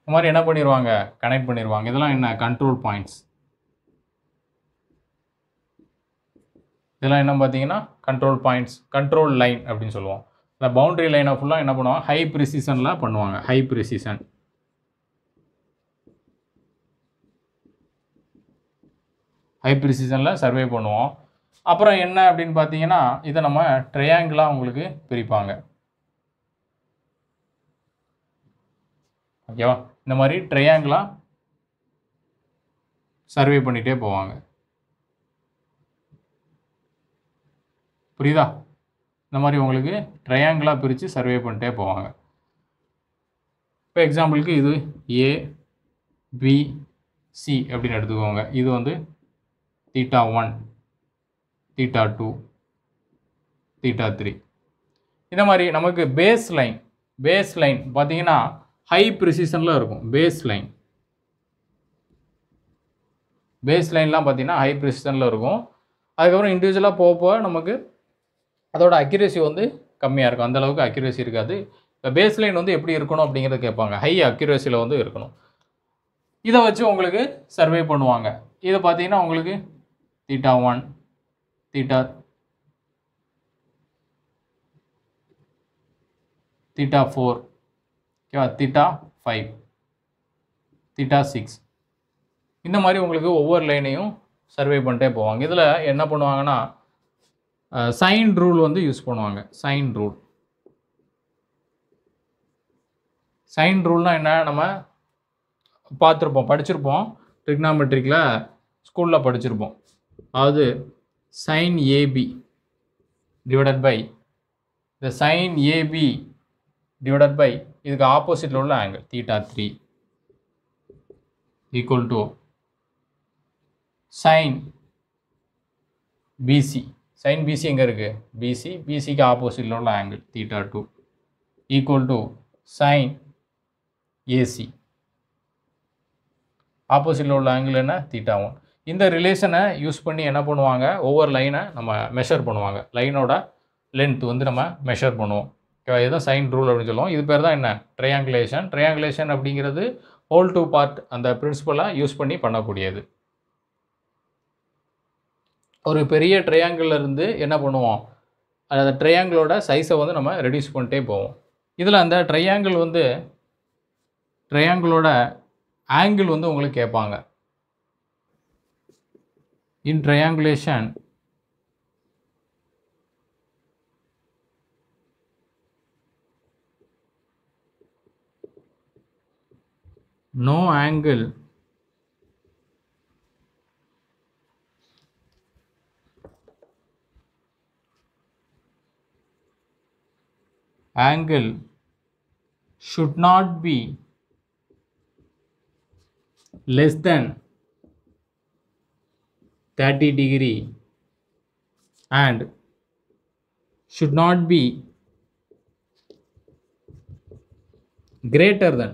இந்த மாதிரி என்ன பண்ணிடுவாங்க, கனெக்ட் பண்ணிடுவாங்க. இதெல்லாம் என்ன, கண்ட்ரோல் பாயிண்ட்ஸ். இதெல்லாம் என்ன பார்த்தீங்கன்னா கண்ட்ரோல் பாயிண்ட்ஸ், கண்ட்ரோல் லைன் அப்படின்னு சொல்லுவோம். இந்த பவுண்டரி லைனை ஃபுல்லாக என்ன பண்ணுவாங்க, ஹை ப்ரிசிஷனில் பண்ணுவாங்க. ஹை ப்ரிசிஷன், ஹை ப்ரிசிஷனில் சர்வே பண்ணுவோம். அப்புறம் என்ன அப்படின்னு பார்த்தீங்கன்னா, இதை நம்ம ட்ரையாங்கிளாக உங்களுக்கு பிரிப்பாங்க. ஓகேவா, இந்த மாதிரி ட்ரையாங்கிளாக சர்வே பண்ணிகிட்டே போவாங்க. புரியுதா? இந்த மாதிரி உங்களுக்கு ட்ரையாங்கிளாக பிரித்து சர்வே பண்ணிட்டே போவாங்க. இப்போ எக்ஸாம்பிளுக்கு இது ஏ பி சி அப்படின்னு எடுத்துக்கோங்க. இது வந்து θ1, θ2, θ3. இந்த மாதிரி நமக்கு பேஸ் லைன் பார்த்தீங்கன்னா ஹை ப்ரிசிஷனில் இருக்கும். பேஸ் லைன்லாம் பார்த்தீங்கன்னா ஹை ப்ரிசிஷனில் இருக்கும். அதுக்கப்புறம் இண்டிவிஜுவலாக போக நமக்கு அதோட அக்யூரேசி வந்து கம்மியாக இருக்கும். அந்தளவுக்கு அக்யூரேசி இருக்காது. இப்போ பேஸ் லைன் வந்து எப்படி இருக்கணும் அப்படிங்கிறத கேட்பாங்க. ஹை அக்யூரேசியில் வந்து இருக்கணும். இதை வச்சு உங்களுக்கு சர்வே பண்ணுவாங்க. இதை பார்த்தீங்கன்னா உங்களுக்கு θ1, θ4, ஓகேவா, θ5, θ6, இந்த மாதிரி உங்களுக்கு ஒவ்வொரு லைனையும் சர்வே பண்ணிட்டே போவாங்க. இதில் என்ன பண்ணுவாங்கன்னா சைன் ரூல் வந்து யூஸ் பண்ணுவாங்க. சைன் ரூல்னால் என்ன, நம்ம பார்த்துருப்போம், படிச்சிருப்போம், ட்ரிக்னாமெட்ரிக்கில் ஸ்கூலில் படிச்சிருப்போம். அதாவது சைன் ஏபி டிவைடட் பை இந்த சைன் ஏபி டிவைடட் பை இதுக்கு ஆப்போசிட்டில் உள்ள angle θ3 equal to sine BC. Sine BC எங்கே இருக்குது, பிசிக்கு ஆப்போசிட்டில் உள்ள angle θ2 equal to sine AC. ஆப்போசிட்டில் உள்ள ஆங்கிள் என்ன, θ1. இந்த ரிலேஷனை யூஸ் பண்ணி என்ன பண்ணுவாங்க, ஒவ்வொரு லைனை நம்ம மெஷர் பண்ணுவாங்க. லைனோட லென்த் வந்து நம்ம மெஷர் பண்ணுவோம். ஓகேவா, இதுதான் சைன் ரூல் அப்படின்னு சொல்லுவோம். இது பேர் தான் என்ன, ட்ரையாங்குலேஷன் அப்படிங்கிறது ஹோல் டு பார்ட் அந்த பிரின்சிபலாக யூஸ் பண்ணி பண்ணக்கூடியது. ஒரு பெரிய ட்ரையாங்கிளிருந்து என்ன பண்ணுவோம், அந்த ட்ரையாங்கிளோட சைஸை வந்து நம்ம ரெடியூஸ் பண்ணிட்டே போவோம். இதில் அந்த ட்ரையாங்கிளோட ஆங்கிள் வந்து உங்களுக்கு கேட்பாங்க. இன் triangulation no angle should not be less than 30 degree and should not be greater than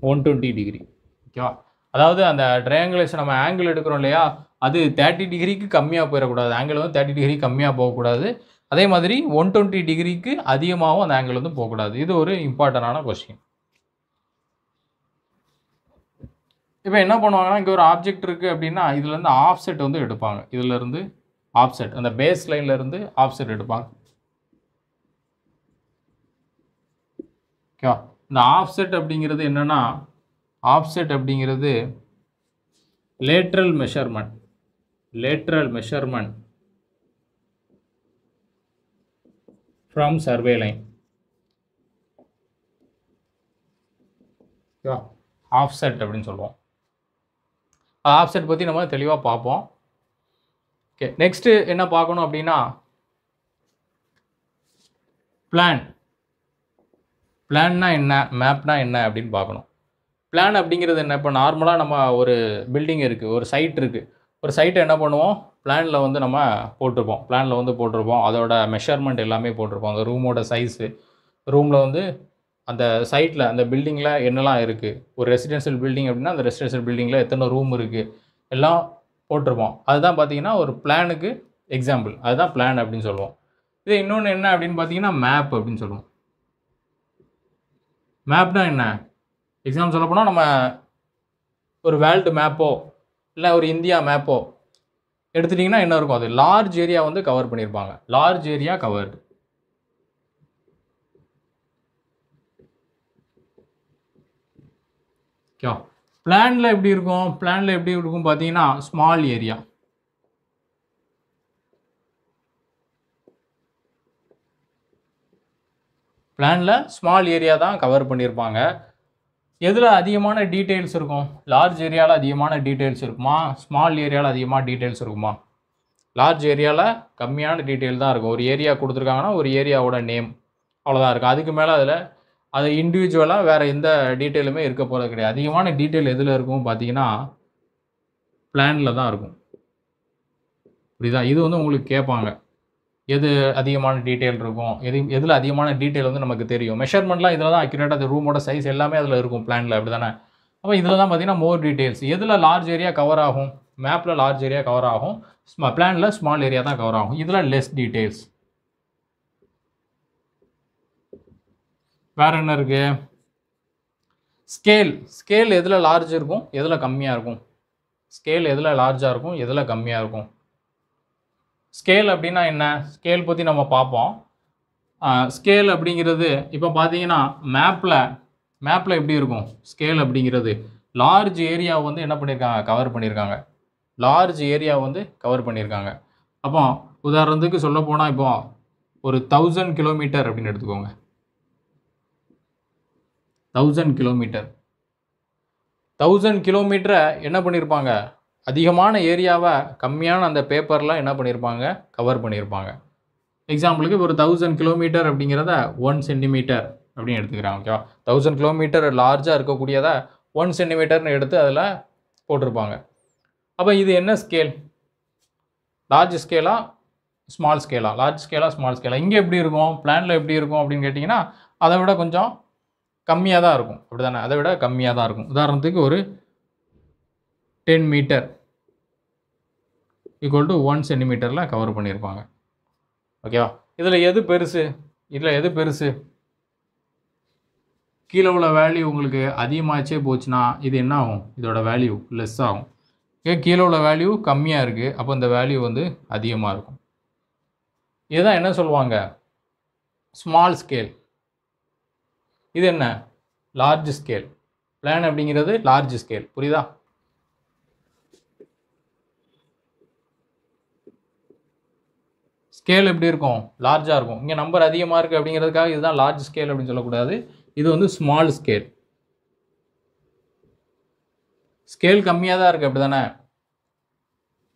120 degree. ஓகேவா, அதாவது அந்த ட்ரையாங்குலேஷன் நம்ம ஆங்கிள் எடுக்கிறோம் இல்லையா, அது 30 டிகிரிக்கு கம்மியாக போயிடக்கூடாது. ஆங்கிள் வந்து 30 டிகிரி கம்மியாக போகக்கூடாது. அதே மாதிரி 120 டிகிரிக்கு அதிகமாகவும் அந்த ஆங்கிள் வந்து போகக்கூடாது. இது ஒரு இம்பார்ட்டண்டான கொஸ்டின். இப்போ என்ன பண்ணுவாங்கன்னா, இங்கே ஒரு ஆப்ஜெக்ட் இருக்குது அப்படின்னா இதுலேருந்து ஆஃப்செட் வந்து எடுப்பாங்க. இதிலேருந்து ஆஃப்செட், அந்த பேஸ் லைன்லேருந்து ஆஃப்செட் எடுப்பாங்க. ஓகேவா, இந்த ஆஃப்செட் அப்படிங்கிறது என்னென்னா, ஆஃப்செட் அப்படிங்கிறது lateral measurement from survey line. ஓகேவா, ஆஃப்செட் அப்படின்னு சொல்லுவோம். ஆஃப்செட் பற்றி நம்ம தெளிவாக பார்ப்போம். ஓகே, நெக்ஸ்ட்டு என்ன பார்க்கணும் அப்படின்னா, பிளான்னா என்ன, மேப்னா என்ன அப்படின்னு பார்க்கணும். பிளான் அப்படிங்கிறது என்ன, இப்போ நார்மலாக நம்ம ஒரு பில்டிங் இருக்குது, ஒரு சைட் இருக்குது. ஒரு சைட்டை என்ன பண்ணுவோம், பிளானில் வந்து நம்ம போட்டிருப்போம். அதோட மெஷர்மெண்ட் எல்லாமே போட்டிருப்போம். அந்த ரூமோட சைஸு, ரூமில் வந்து அந்த சைட்டில் அந்த பில்டிங்கில் என்னெல்லாம் இருக்குது. ஒரு ரெசிடென்ஷியல் பில்டிங் அப்படின்னா அந்த ரெசிடென்ஷியல் பில்டிங்கில் எத்தனை ரூம் இருக்குது எல்லாம் போட்டிருப்போம். அதுதான் பார்த்தீங்கன்னா ஒரு பிளானுக்கு எக்ஸாம்பிள். அதுதான் பிளான் அப்படின்னு சொல்லுவோம். இது இன்னொன்று என்ன அப்படின்னு பார்த்தீங்கன்னா மேப் அப்படின்னு சொல்லுவோம். மேப்னா என்ன? எக்ஸாம்பிள் சொல்ல போனால் நம்ம ஒரு வேர்ல்டு மேப்போ இல்லை ஒரு இந்தியா மேப்போ எடுத்துட்டிங்கன்னா என்ன இருக்கும்? அது லார்ஜ் ஏரியா வந்து கவர் பண்ணியிருப்பாங்க. Large area covered. ஓகே. பிளானில் எப்படி இருக்கும்? பிளானில் எப்படி இருக்கும் பார்த்தீங்கன்னா ஸ்மால் ஏரியா. பிளானில் ஸ்மால் ஏரியா தான் கவர் பண்ணியிருப்பாங்க. எதில் அதிகமான டீட்டெயில்ஸ் இருக்கும்? லார்ஜ் ஏரியாவில் அதிகமான டீட்டெயில்ஸ் இருக்குமா? ஸ்மால் ஏரியாவில் அதிகமாக டீட்டெயில்ஸ் இருக்குமா? லார்ஜ் ஏரியாவில் கம்மியான டீட்டெயில் தான் இருக்கும். ஒரு ஏரியா கொடுத்துருக்காங்கன்னா ஒரு ஏரியாவோட நேம் அவ்வளோதான் இருக்கும். அதுக்கு மேலே அதில் அது இண்டிவிஜுவலாக வேறு எந்த டீட்டெயிலுமே இருக்க போகிறது கிடையாது. அதிகமான டீட்டெயில் எதில் இருக்கும் பார்த்தீங்கன்னா பிளானில் தான் இருக்கும். புரியுதா? இது வந்து உங்களுக்கு கேட்பாங்க. எது அதிகமான டீட்டெயில் இருக்கும், எதில் அதிகமான டீட்டெயில் வந்து நமக்கு தெரியும். மெஷர்மெண்ட்லாம் இதில் தான் அக்யூரேட்டாக அந்த ரூமோட சைஸ் எல்லாமே அதில் இருக்கும் பிளானில், அப்படி தானே? அப்போ இதில் தான் பார்த்தீங்கன்னா மோர் டீட்டெயில்ஸ். எதில் லார்ஜ் ஏரியா கவர் ஆகும்? மேப்பில் லார்ஜ் ஏரியா கவர் ஆகும், பிளானில் ஸ்மால் ஏரியா தான் கவர் ஆகும். இதில் லெஸ் டீட்டெயில்ஸ். வேறு என்ன இருக்குது? ஸ்கேல் எதில் லார்ஜ் இருக்கும், எதில் கம்மியாக இருக்கும்? ஸ்கேல் எதில் லார்ஜாக இருக்கும், எதில் கம்மியாக இருக்கும்? ஸ்கேல் அப்படின்னா என்ன? ஸ்கேல் பற்றி நம்ம பார்ப்போம். ஸ்கேல் அப்படிங்கிறது இப்போ பார்த்தீங்கன்னா மேப்பில் எப்படி இருக்கும்? ஸ்கேல் அப்படிங்கிறது லார்ஜ் ஏரியா வந்து என்ன பண்ணியிருக்காங்க? கவர் பண்ணியிருக்காங்க. லார்ஜ் ஏரியா வந்து கவர் பண்ணியிருக்காங்க. அப்போ உதாரணத்துக்கு சொல்ல போனால் இப்போ ஒரு 1000 கிலோமீட்டர் அப்படின்னு எடுத்துக்கோங்க. 1000 கிலோமீட்டர் 1000 கிலோமீட்டரை என்ன பண்ணியிருப்பாங்க? அதிகமான ஏரியாவை கம்மியான அந்த பேப்பரில் என்ன பண்ணியிருப்பாங்க? கவர் பண்ணியிருப்பாங்க. எக்ஸாம்பிளுக்கு ஒரு 1000 கிலோமீட்டர் அப்படிங்கிறத 1 சென்டிமீட்டர் அப்படின்னு எடுத்துக்கிறாங்க. ஓகேவா? 1000 கிலோமீட்டர் லார்ஜாக இருக்கக்கூடியதை 1 சென்டிமீட்டர்னு எடுத்து அதில் போட்டிருப்பாங்க. அப்போ இது என்ன ஸ்கேல்? லார்ஜ் ஸ்கேலா ஸ்மால் ஸ்கேலா? லார்ஜ் ஸ்கேலா ஸ்மால் ஸ்கேலா? இங்கே எப்படி இருக்கும்? பிளானில் எப்படி இருக்கும் அப்படின்னு கேட்டிங்கன்னா அதை விட கொஞ்சம் கம்மியாக தான் இருக்கும். அப்படி தானே? அதை விட கம்மியாக தான் இருக்கும். உதாரணத்துக்கு ஒரு 10 மீட்டர் ஈக்குவல் டு 1 சென்டிமீட்டரில் கவர் பண்ணியிருப்பாங்க. ஓகேவா? இதில் எது பெருசு? கீழே உள்ள வேல்யூ உங்களுக்கு அதிகமாகச்சே போச்சுன்னா இது என்ன ஆகும்? இதோட வேல்யூ லெஸ் ஆகும். கீழே உள்ள வேல்யூ கம்மியாக இருக்குது, அப்போ இந்த வேல்யூ வந்து அதிகமாக இருக்கும். இதுதான் என்ன சொல்லுவாங்க? Small scale. இது என்ன? Large scale. பிளான் அப்படிங்கிறது லார்ஜ் ஸ்கேல். புரியுதா? ஸ்கேல் எப்படி இருக்கும்? லார்ஜாக இருக்கும். இங்கே நம்பர் அதிகமாக இருக்குது அப்படிங்கிறதுக்காக இதுதான் லார்ஜ் ஸ்கேல் அப்படின்னு சொல்லக்கூடாது. இது வந்து ஸ்மால் ஸ்கேல். ஸ்கேல் கம்மியாக தான் இருக்குது, அப்படி தானே?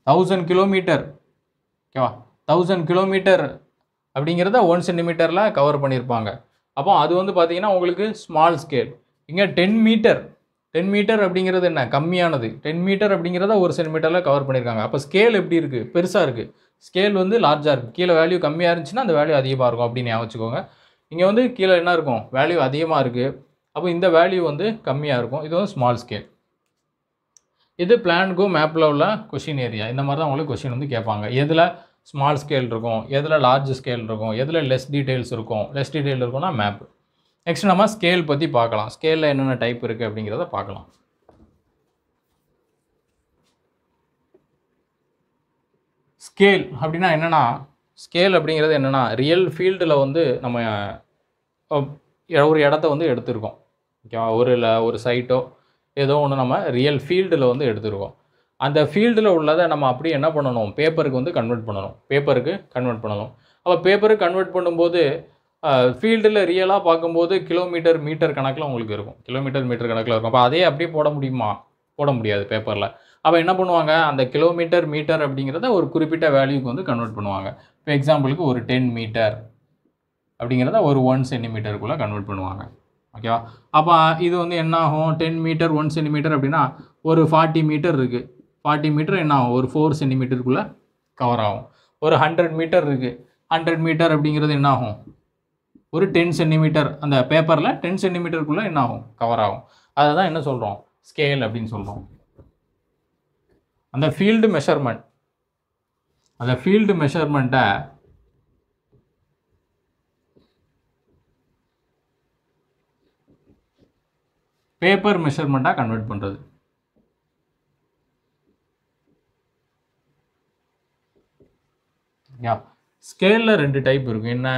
1000 கிலோமீட்டர். ஓகேவா? 1000 கிலோமீட்டர் அப்படிங்கிறத 1 சென்டிமீட்டரில் கவர் பண்ணியிருப்பாங்க. அப்போ அது வந்து பார்த்தீங்கன்னா உங்களுக்கு ஸ்மால் ஸ்கேல். இங்கே 10 மீட்டர் அப்படிங்கிறது என்ன? கம்மியானது. 10 மீட்டர் அப்படிங்கிறத 1 சென்டிமீட்டரில் கவர் பண்ணியிருக்காங்க. அப்போ ஸ்கேல் எப்படி இருக்குது? பெருசாக இருக்குது. ஸ்கேல் வந்து லார்ஜாக இருக்குது. கீழே வேல்யூ கம்மியாக இருந்துச்சுன்னா அந்த வேல்யூ அதிகமாக இருக்கும் அப்படின்னு ஞாபகம் வச்சுக்கோங்க. இங்கே வந்து கீழே என்ன இருக்கும்? வேல்யூ அதிகமாக இருக்குது. அப்போ இந்த வேல்யூ வந்து கம்மியாக இருக்கும். இது வந்து ஸ்மால் ஸ்கேல். இது பிளானுக்கும் மேப்பில் உள்ள கொஷின் ஏரியா. இந்த மாதிரி தான் உங்களுக்கு கொஷின் வந்து கேட்பாங்க. எதில் ஸ்மால் ஸ்கேல் இருக்கும், எதில் லார்ஜ் ஸ்கேல் இருக்கும், எதில் லெஸ் டீட்டெயில்ஸ் இருக்கும். லெஸ் டீட்டெயில் இருக்கும்னா மேப். நெக்ஸ்ட் நம்ம ஸ்கேல் பற்றி பார்க்கலாம். ஸ்கேலில் என்னென்ன டைப் இருக்குது அப்படிங்கிறத பார்க்கலாம். ஸ்கேல் அப்படின்னா என்னென்னா, ஸ்கேல் அப்படிங்கிறது என்னென்னா ரியல் ஃபீல்டில் வந்து நம்ம ஒரு இடத்த வந்து எடுத்திருக்கோம். ஓகேவா? ஒரு சைட்டோ ஏதோ ஒன்று நம்ம ரியல் ஃபீல்டில் வந்து எடுத்துருக்கோம். அந்த ஃபீல்டில் உள்ளதை நம்ம அப்படியே என்ன பண்ணணும்? பேப்பருக்கு வந்து கன்வெர்ட் பண்ணணும். அப்போ பேப்பருக்கு கன்வெர்ட் பண்ணும்போது ஃபீல்டில் ரியலாக பார்க்கும்போது கிலோமீட்டர் மீட்டர் கணக்கில் உங்களுக்கு இருக்கும். கிலோமீட்டர் மீட்டர் கணக்கில் இருக்கும். அப்போ அதே அப்படியே போட முடியுமா? போட முடியாது பேப்பரில். அப்போ என்ன பண்ணுவாங்க? அந்த கிலோமீட்டர் மீட்டர் அப்படிங்கிறத ஒரு குறிப்பிட்ட வேல்யூக்கு வந்து கன்வெர்ட் பண்ணுவாங்க. இப்போ எக்ஸாம்பிளுக்கு ஒரு 10 மீட்டர் அப்படிங்கிறத ஒரு 1 சென்டிமீட்டருக்குள்ளே கன்வெர்ட் பண்ணுவாங்க. ஓகேவா? அப்போ இது வந்து என்ன ஆகும்? 10 மீட்டர் 1 சென்டிமீட்டர் அப்படின்னா ஒரு 40 மீட்டர் இருக்குது. 40 மீட்டர் என்ன ஆகும்? ஒரு 4 சென்டிமீட்டருக்குள்ளே கவர் ஆகும். ஒரு 100 மீட்டர் இருக்குது. 100 மீட்டர் அப்படிங்கிறது என்ன ஆகும்? ஒரு 10 சென்டிமீட்டர். அந்த பேப்பரில் 10 சென்டிமீட்டருக்குள்ளே என்ன ஆகும்? கவர் ஆகும். அதை தான் என்ன சொல்கிறோம்? ஸ்கேல் அப்படின்னு சொல்கிறோம். அந்த ஃபீல்டு மெஷர்மெண்ட்டை பேப்பர் மெஷர்மெண்ட்டாக கன்வெர்ட் பண்ணுறது. யா ஸ்கேலில் 2 டைப் இருக்கும். என்ன?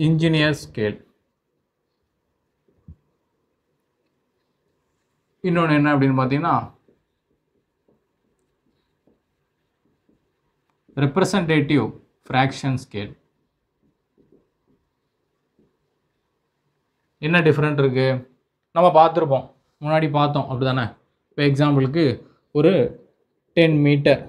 இன்ஜினியர் ஸ்கேல், இன்னொன்று என்ன அப்படின்னு பார்த்தீங்கன்னா ரெப்ரசன்டேட்டிவ் ஃப்ராக்ஷன் ஸ்கேல். என்ன டிஃப்ரெண்ட் இருக்குது நம்ம பார்த்துருப்போம், முன்னாடி பார்த்தோம் அப்படி தானே. இப்போ எக்ஸாம்பிளுக்கு ஒரு 10 மீட்டர்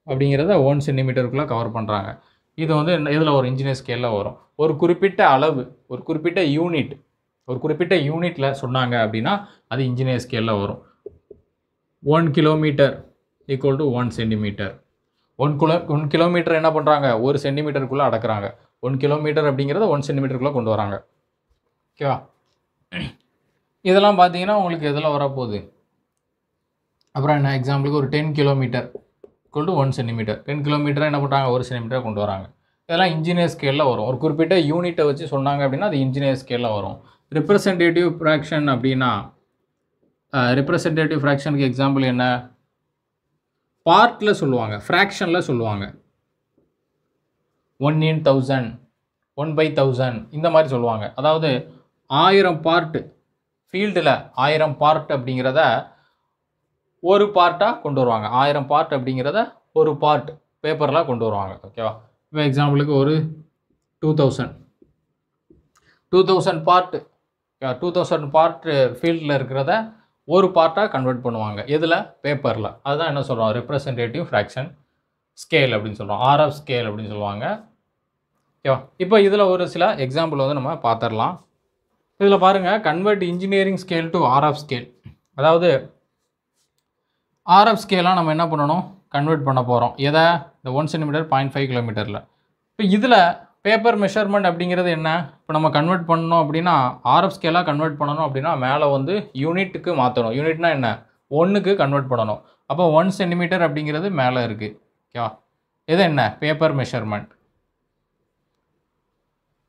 அப்படிங்கிறத 1 சென்டிமீட்டருக்குள்ளே கவர் பண்ணுறாங்க. இது வந்து இதில் ஒரு இன்ஜினியர் ஸ்கேலில் வரும். ஒரு குறிப்பிட்ட அளவு, ஒரு குறிப்பிட்ட யூனிட், ஒரு குறிப்பிட்ட யூனிட்டில் சொன்னாங்க அப்படின்னா அது இன்ஜினியர் ஸ்கேலில் வரும். 1 kilometre equal to 1 centimetre. 1 kilometre என்ன பண்ணுறாங்க, 1 சென்டிமீட்டருக்குள்ளே அடக்குறாங்க. 1 கிலோமீட்டர் அப்படிங்கிறத 1 சென்டிமீட்டருக்குள்ளே கொண்டு வராங்க. ஓகேவா? இதெல்லாம் பார்த்தீங்கன்னா உங்களுக்கு எதில் வரப்போகுது. அப்புறம் என்ன எக்ஸாம்பிளுக்கு ஒரு 10 கிலோமீட்டர் ஈக்குவல் டு 1 சென்டிமீட்டர். 10 கிலோமீட்டரை என்ன பண்ணுறாங்க, 1 சென்டிமீட்டர் கொண்டு வராங்க. இதெல்லாம் இன்ஜினியர் ஸ்கேலில் வரும். ஒரு குறிப்பிட்ட யூனிட்டை வச்சு சொன்னாங்க அப்படின்னா அது இன்ஜினியர் ஸ்கேலில் வரும். ரெப்ரசன்டேட்டிவ் ஃப்ராக்ஷன் அப்படின்னா ரெப்ரசன்டேட்டிவ் ஃப்ராக்ஷனுக்கு எக்ஸாம்பிள் என்ன? பார்ட்டில் சொல்லுவாங்க, ஃப்ராக்ஷனில் சொல்லுவாங்க. 1 in 1000, 1/1000 இந்த மாதிரி சொல்லுவாங்க. அதாவது 1000 பார்ட்டு ஃபீல்டில் 1000 பார்ட் அப்படிங்கிறத ஒரு பார்ட்டாக கொண்டு வருவாங்க. 1000 பார்ட் அப்படிங்கிறத ஒரு பார்ட் பேப்பரில் கொண்டு வருவாங்க. ஓகேவா? இப்போ எக்ஸாம்பிளுக்கு ஒரு 2000 பார்ட்டு, 2000 பார்ட்டு ஃபீல்டில் இருக்கிறத ஒரு பார்ட்டாக கன்வெர்ட் பண்ணுவாங்க. எதில்? பேப்பரில். அதுதான் என்ன சொல்கிறோம், ரெப்ரசன்டேட்டிவ் ஃப்ராக்ஷன் ஸ்கேல் அப்படின்னு சொல்கிறோம். RF ஸ்கேல் அப்படின்னு சொல்லுவாங்க. ஓகேவா? இப்போ இதில் ஒரு சில எக்ஸாம்பிள் வந்து நம்ம பார்த்துடலாம். இதில் பாருங்கள், convert engineering scale to RF scale. அதாவது RF ஸ்கேலாக நம்ம என்ன பண்ணணும், கன்வெர்ட் பண்ண போகிறோம். எதை? இந்த 1 சென்டிமீட்டர் 0.5 கிலோமீட்டரில். இப்போ இதில் பேப்பர் மெஷர்மெண்ட் அப்படிங்கிறது என்ன? இப்போ நம்ம கன்வெர்ட் பண்ணணும் அப்படின்னா RF ஸ்கேலாக கன்வெர்ட் பண்ணணும் அப்படின்னா மேலே வந்து யூனிட்டுக்கு மாற்றணும். யூனிட்னா என்ன? 1க்கு கன்வெர்ட் பண்ணணும். அப்போ 1 சென்டிமீட்டர் அப்படிங்கிறது மேலே இருக்குது. ஓகேவா? இது என்ன? Paper measurement.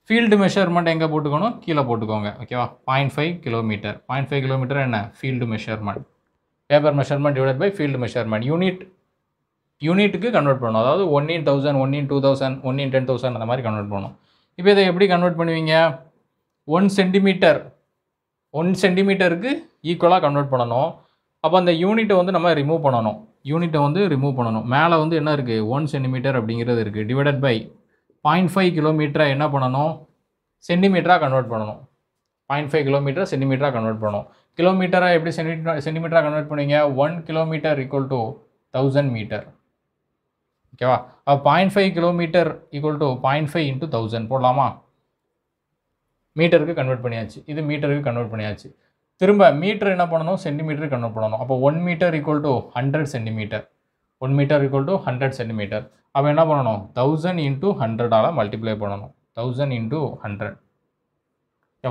ஃபீல்டு மெஷர்மெண்ட் எங்கே போட்டுக்கணும்? கீழே போட்டுக்கோங்க. ஓகேவா? 0.5 கிலோமீட்டர். 0.5 கிலோமீட்டர் என்ன? Field measurement. Paper measurement divide by field measurement. யூனிட்டுக்கு கன்வெர்ட் பண்ணணும். அதாவது 1 in 1000, 1 in 2000, 1 in 10,000 அந்த மாதிரி கன்வெர்ட் பண்ணணும். இப்போ இதை எப்படி கன்வெர்ட் பண்ணுவீங்க? 1 சென்டிமீட்டருக்கு ஈக்குவலாக கன்வெர்ட் பண்ணணும். அப்போ அந்த யூனிட்டை வந்து நம்ம ரிமூவ் பண்ணணும். மேலே வந்து என்ன இருக்குது? 1 சென்டிமீட்டர் அப்படிங்கிறது இருக்குது. டிவைடட் பை 0.5 கிலோமீட்டரை என்ன பண்ணணும்? சென்டிமீட்டராக கன்வெர்ட் பண்ணணும். 0.5 கிலோமீட்டர் சென்டிமீட்டராக கன்வெர்ட் பண்ணணும். கிலோமீட்டரை எப்படி சென்டிமீட்டராக கன்வெர்ட் பண்ணுவீங்க? 1 கிலோமீட்டர் ஈக்குவல் டு 1000 மீட்டர். ஓகேவா? அப்போ 0.5 கிலோமீட்டர் ஈக்குவல் டு 0.5 into 1000 போடலாமா? மீட்டருக்கு கன்வெர்ட் பண்ணியாச்சு. இது மீட்டருக்கு கன்வெர்ட் பண்ணியாச்சு. திரும்ப மீட்டர் என்ன பண்ணணும்? சென்டிமீட்டருக்கு கன்வெர்ட் பண்ணணும். அப்போ 1 metre equal to 100 centimetre. 1 metre equal to 100 centimetre. அப்போ என்ன பண்ணணும்? 1000 into 100ஆல் மல்டிப்ளை பண்ணணும். 1000 into 100.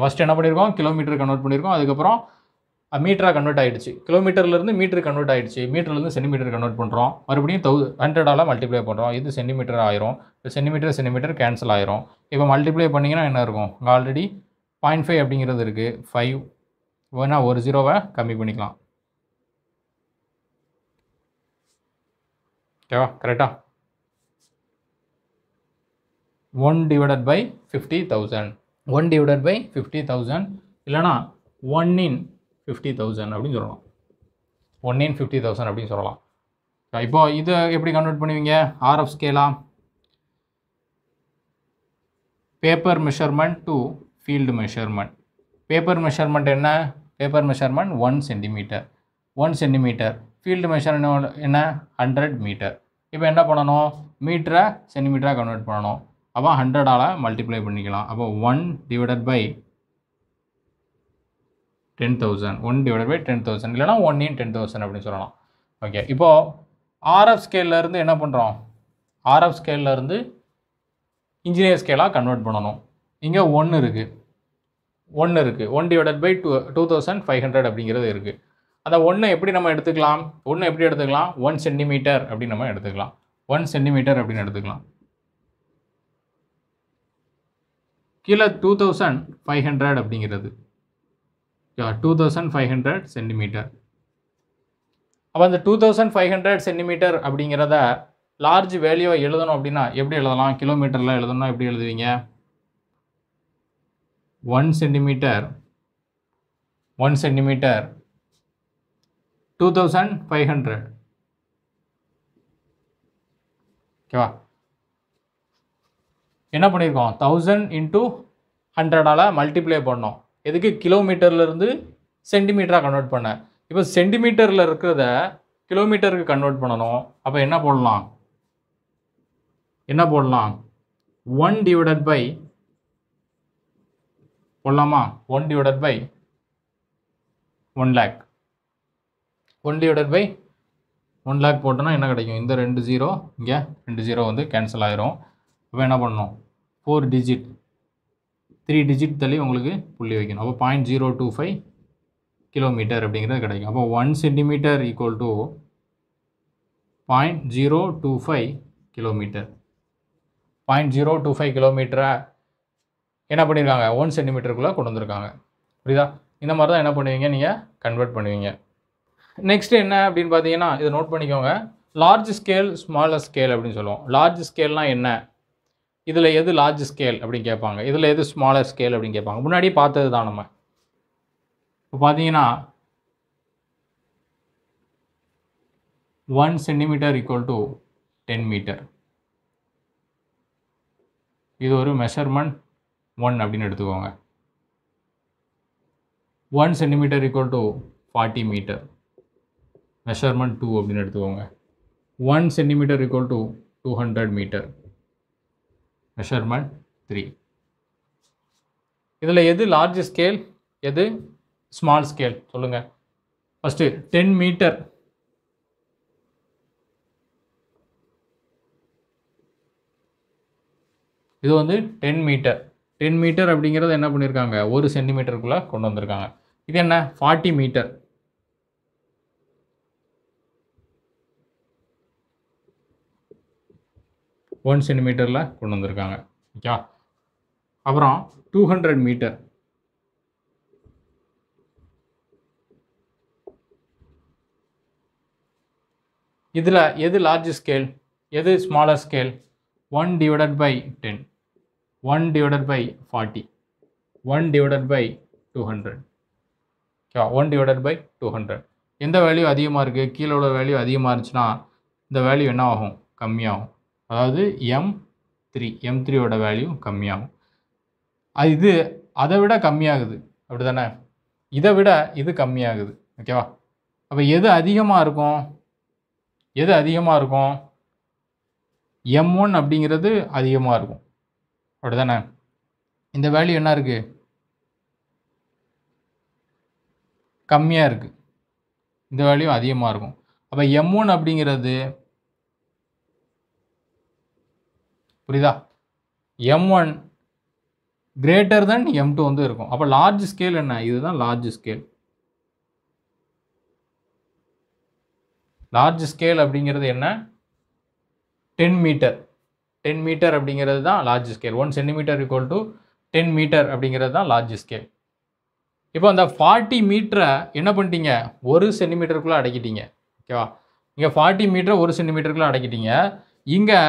ஃபஸ்ட் என்ன பண்ணியிருக்கோம்? கிலோமீட்டர் கன்வெர்ட் பண்ணியிருக்கோம். அதுக்கப்புறம் மீட்டராக கன்வெர்ட் ஆகிடுச்சு. கிலோமீட்டர்லேருந்து மீட்டருக்கு கன்வெர்ட் ஆகிடுச்சு. மீட்டர்லேருந்து சென்டிமீட்டர் கன்வெர்ட் பண்ணுறோம். மறுபடியும் 100ஆல் மல்டிப்ளை பண்ணுறோம். இது சென்டிமீட்டர் ஆயிரும். சென்டிமீட்டர் கேன்சல் ஆயிரும். இப்போ மல்டிப்ளை பண்ணிங்கன்னா என்ன இருக்கும்? ஆல்ரெடி 0.5 அப்படிங்கிறது இருக்குது. 5 வேணால் ஒரு 0வை கம்மி பண்ணிக்கலாம். ஓகேவா? கரெக்டாக 1 divided by 50,000. 1 divided by 50,000 இல்லைனா 1 in 50,000 அப்படின்னு சொல்லலாம். 1 in 50,000 அப்படின்னு சொல்லலாம். இப்போ இதை எப்படி கன்வெர்ட் பண்ணுவீங்க? RF ஸ்கேலா? Paper measurement to field measurement. Paper measurement என்ன? Paper measurement 1 centimetre. 1 centimetre. Field measurement என்ன? 100 மீட்டர். இப்போ என்ன பண்ணணும்? மீட்டரை சென்டிமீட்டராக கன்வெர்ட் பண்ணணும். அப்போ 100ஆல் மல்டிப்ளை பண்ணிக்கலாம். அப்போ 1 divided by 10,000. 1 divided by 10,000 இல்லைனா 1 in 10,000 அப்படின்னு சொல்லலாம். ஓகே, இப்போது RF ஸ்கேல்லேருந்து என்ன பண்ணுறோம்? RF ஸ்கேல்லேருந்து இன்ஜினியர் ஸ்கேலாக கன்வெர்ட் பண்ணணும். இங்கே 1 இருக்குது. 1 divided by 2500 அப்படிங்கிறது இருக்குது. அந்த 1 எப்படி நம்ம எடுத்துக்கலாம்? 1 சென்டிமீட்டர் அப்படின்னு நம்ம எடுத்துக்கலாம். 1 சென்டிமீட்டர் அப்படின்னு எடுத்துக்கலாம். கீழே 2500 அப்படிங்கிறது. 2500 சென்டிமீட்டர். அப்போ அந்த 2500 சென்டிமீட்டர் அப்படிங்கிறத லார்ஜ் வேல்யூவை எழுதணும் அப்படின்னா எப்படி எழுதலாம்? கிலோமீட்டரில் எழுதணும்னா எப்படி எழுதுவீங்க? 1 சென்டிமீட்டர் 2500. ஓகேவா? என்ன பண்ணியிருக்கோம்? 1000 × 100ஆல் மல்டிப்ளை பண்ணோம். எதுக்கு? கிலோமீட்டர்லேருந்து சென்டிமீட்டராக கன்வெர்ட் பண்ண. இப்போ சென்டிமீட்டரில் இருக்கிறத கிலோமீட்டருக்கு கன்வெர்ட் பண்ணணும். அப்போ என்ன போடலாம்? 1 டிவைடட் பை போடலாமா? 1 divided by 1 lakh. 1 divided by 1 lakh போட்டோன்னா என்ன கிடைக்கும்? இந்த 2 0 இங்கே 2 0 வந்து கேன்சல் ஆயிரும். அப்போ என்ன பண்ணணும்? 4 டிஜிட் 3 டிஜிட் தள்ளி உங்களுக்கு புள்ளி வைக்கணும். அப்போ 0.025 கிலோமீட்டர் அப்படிங்கிறது கிடைக்கும். அப்போ 1 சென்டிமீட்டர் ஈக்குவல் டு 0.025 கிலோமீட்டர். 0.025 கிலோமீட்டரை என்ன பண்ணியிருக்காங்க? 1 சென்டிமீட்டருக்குள்ளே கொண்டு வந்திருக்காங்க. புரியுதா? இந்த மாதிரி தான் என்ன பண்ணுவீங்க? நீங்கள் கன்வெர்ட் பண்ணுவீங்க. நெக்ஸ்ட் என்ன அப்படின்னு பார்த்தீங்கன்னா, இதை நோட் பண்ணிக்கோங்க. லார்ஜ் ஸ்கேல், ஸ்மாலர் ஸ்கேல் அப்படின்னு சொல்லுவோம். லார்ஜ் ஸ்கேல்னால் என்ன? இதில் எது லார்ஜ் ஸ்கேல் அப்படின்னு கேட்பாங்க. இதில் எது ஸ்மாலர் ஸ்கேல் அப்படின்னு கேட்பாங்க. முன்னாடி பார்த்தது தான் நம்ம. இப்போ பார்த்தீங்கன்னா 1 சென்டிமீட்டர் ஈக்குவல் டு 10 மீட்டர். இது ஒரு மெஷர்மெண்ட் 1 அப்படின்னு எடுத்துக்கோங்க. 1 centimetre equal to 40 metre. Measurement 2 அப்படின்னு எடுத்துக்கோங்க. 1 centimetre equal to 200 metre. Measurement 3. இதில் எது லார்ஜ் ஸ்கேல், எது ஸ்மால் ஸ்கேல் சொல்லுங்கள். First 10 metre. இது வந்து 10 மீட்டர். 10 மீட்டர் அப்படிங்கிறது என்ன பண்ணியிருக்காங்க? 1 சென்டிமீட்டருக்குள்ளே கொண்டு வந்திருக்காங்க. இது என்ன? 40 மீட்டர். ஒன் சென்டிமீட்டரில் கொண்டு வந்திருக்காங்க. ஓகே. அப்புறம் 200 மீட்டர். இதில் எது லார்ஜ் ஸ்கேல், எது smaller scale? 1 divided by 10, 1 divided by 40, 1 divided by 200. Okay, 1 divided by 200. எந்த வேல்யூ அதிகமாக இருக்குது? கீழே உள்ள வேல்யூ அதிகமாக இருந்துச்சுன்னா இந்த வேல்யூ என்ன ஆகும்? கம்மியாகும். அதாவது M3யோட வேல்யூ கம்மியாகும். இது அதை விட கம்மியாகுது, அப்படி தானே? இதை விட இது கம்மியாகுது. ஓகேவா? அப்போ எது அதிகமாக இருக்கும்? எது அதிகமாக இருக்கும்? M1 அப்படிங்கிறது அதிகமாக இருக்கும், அப்படி தானே? இந்த வேல்யூ என்ன இருக்குது? கம்மியாக இருக்குது. இந்த வேல்யூ அதிகமாக இருக்கும். அப்போ M1 அப்படிங்கிறது, புரியுதா? M1 கிரேட்டர் தென் M2 வந்து இருக்கும். அப்போ லார்ஜ் ஸ்கேல் என்ன? இதுதான் லார்ஜ் ஸ்கேல். லார்ஜ் ஸ்கேல் அப்படிங்கிறது என்ன? 10 மீட்டர். 10 மீட்டர் அப்படிங்கிறது தான் large scale. 1 centimetre equal to 10 metre அப்படிங்கிறது தான் லார்ஜ் ஸ்கேல். இப்போ அந்த 40 மீட்டரை என்ன பண்ணிட்டீங்க? 1 சென்டிமீட்டருக்குள்ளே அடக்கிட்டீங்க. ஓகேவா? இங்கே 40 மீட்டரை 1 சென்டிமீட்டருக்குள்ளே அடக்கிட்டீங்க. இங்கே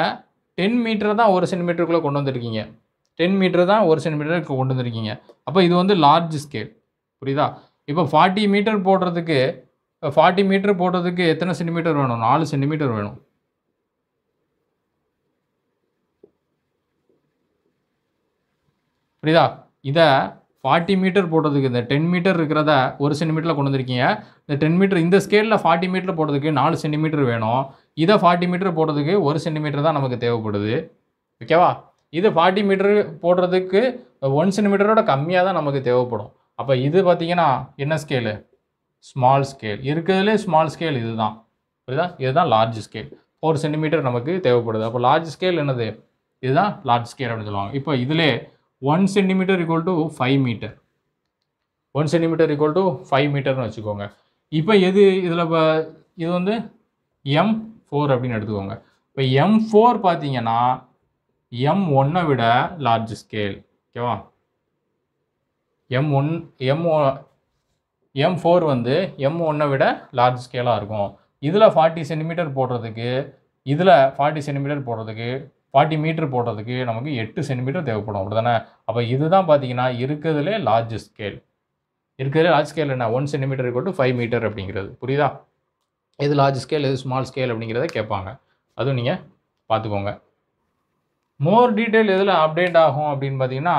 10 மீட்டர் தான் 1 சென்டிமீட்டருக்குள்ளே கொண்டு வந்திருக்கீங்க. 10 மீட்டர் தான் 1 சென்டிமீட்டருக்கு கொண்டு வந்திருக்கீங்க. அப்போ இது வந்து லார்ஜ் ஸ்கேல். புரியுதா? இப்போ 40 மீட்டர் போடுறதுக்கு எத்தனை சென்டிமீட்டர் வேணும்? 4 சென்டிமீட்டர் வேணும். புரியுதா? இதை 40 மீட்டர் போடுறதுக்கு, இந்த 10 மீட்டர் இருக்கிறத 1 சென்டிமீட்டரில் கொண்டு வந்திருக்கீங்க. இந்த 10 மீட்டர், இந்த ஸ்கேலில் 40 மீட்டர் போடுறதுக்கு 4 சென்டிமீட்டர் வேணும். இதை 40 மீட்டர் போடுறதுக்கு 1 சென்டிமீட்டர் தான் நமக்கு தேவைப்படுது. ஓகேவா? இது 40 மீட்டர் போடுறதுக்கு 1 சென்டிமீட்டரோட கம்மியாக தான் நமக்கு தேவைப்படும். அப்போ இது பார்த்தீங்கன்னா என்ன ஸ்கேலு? Small scale. இருக்கிறதுலே ஸ்மால் ஸ்கேல் இது தான். புரியுதா? இதுதான் லார்ஜ் ஸ்கேல். 4 சென்டிமீட்டர் நமக்கு தேவைப்படுது. அப்போ லார்ஜ் ஸ்கேல் என்னது? இதுதான் லார்ஜ் ஸ்கேல் அப்படின்னு சொல்லுவாங்க. இப்போ இதிலே 1 centimetre equal to 5 metre. 1 centimetre equal to 5 மீட்டர்னு வச்சுக்கோங்க. இப்போ எது இதில்? இப்போ இது வந்து M4 அப்படின்னு எடுத்துக்கோங்க. இப்போ M4 பார்த்தீங்கன்னா M1 விட லார்ஜ் ஸ்கேல். ஓகேவா? M4 வந்து M1 விட லார்ஜ் ஸ்கேலாக இருக்கும். இதில் 40 சென்டிமீட்டர் போடுறதுக்கு, இதில் 40 சென்டிமீட்டர் போடுறதுக்கு, 40 மீட்டர் போடுறதுக்கு நமக்கு 8 சென்டிமீட்டர் தேவைப்படும். அப்படிதானே? அப்போ இதுதான் பார்த்தீங்கன்னா இருக்கிறதுலே லார்ஜ் ஸ்கேல். இருக்கிறதுலே லார்ஜ் ஸ்கேல் என்ன? 1 சென்டிமீட்டர் ஈக்குவல் டு 5 மீட்டர் அப்படிங்கிறது. புரியுதா? எது லார்ஜ் ஸ்கேல், எது ஸ்மால் ஸ்கேல் அப்படிங்கிறத கேட்பாங்க. அதுவும் நீங்கள் பார்த்துக்கோங்க. மோர் டீட்டெயில் எதில் அப்டேட் ஆகும் அப்படின்னு பார்த்தீங்கன்னா,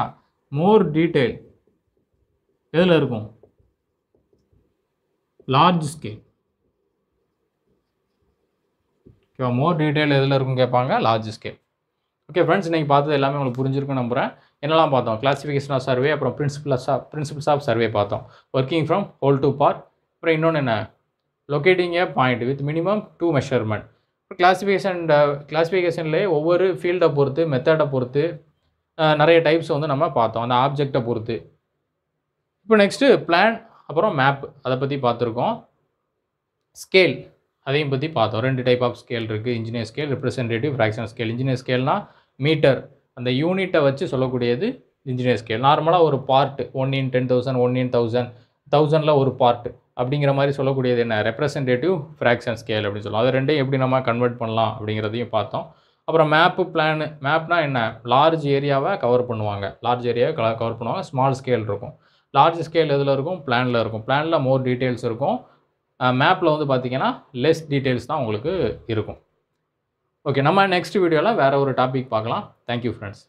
மோர் டீட்டெயில் எதில் இருக்கும்? Large scale. ஓகேவா? மோர் டீட்டெயில் எதில் இருக்கும் கேட்பாங்க? Large scale. ஓகே ஃப்ரெண்ட்ஸ், இன்றைக்கி பார்த்தது எல்லாமே உங்களுக்கு புரிஞ்சிருக்குன்னு நம்புகிறேன். என்னெல்லாம் பார்த்தோம்? கிளாசிஃபிகேஷன் ஆஃப் சர்வே, அப்புறம் பிரின்சிபிள்ஸ் ஆஃப் சர்வே பார்த்தோம். Working from whole to part, அப்புறம் இன்னொன்று என்ன? Locating a point with minimum 2 measurement. கிளாசிஃபிகேஷன்லேயே ஒவ்வொரு ஃபீல்டை பொறுத்து, மெத்தடை பொறுத்து நிறைய டைப்ஸ் வந்து நம்ம பார்த்தோம், அந்த ஆப்ஜெக்டை பொறுத்து. இப்போ நெக்ஸ்ட்டு பிளான், அப்புறம் மேப், அதை பற்றி பார்த்துருக்கோம். ஸ்கேல், அதையும் பற்றி பார்த்தோம். 2 டைப் ஆஃப் ஸ்கேல் இருக்குது. Engineer scale, representative, fractional scale. Engineer ஸ்கேல்னால் மீட்டர், அந்த யூனிட்டை வச்சு சொல்லக்கூடியது இன்ஜினியர் ஸ்கேல். நார்மலாக ஒரு பார்ட் 1 in 10,000, 1 in 1000, 1000ல் ஒரு பார்ட் அப்படிங்கிற மாதிரி சொல்லக்கூடியது என்ன? ரெப்ரசன்டேட்டிவ், ஃப்ராக்ஷன் ஸ்கேல் அப்படின்னு சொல்லுவோம். அது ரெண்டையும் எப்படி நம்ம கன்வெர்ட் பண்ணலாம் அப்படிங்கிறதையும் பார்த்தோம். அப்புறம் மேப்பு, பிளான். மேப்னா என்ன? லார்ஜ் ஏரியாவை கவர் பண்ணுவாங்க. லார்ஜ் ஏரியாவை கவர் பண்ணுவாங்க. ஸ்மால் ஸ்கேல் இருக்கும். லார்ஜ் ஸ்கேல் எதில் இருக்கும்? பிளானில் இருக்கும். பிளானில் மோர் டீட்டெயில்ஸ் இருக்கும். மேப்பில் வந்து பார்த்தீங்கன்னா லெஸ் டீட்டெயில்ஸ் தான் உங்களுக்கு இருக்கும். ஓகே, நம்ம நெக்ஸ்ட் வீடியோவில் வேறு ஒரு டாபிக் பார்க்கலாம். Thank you friends.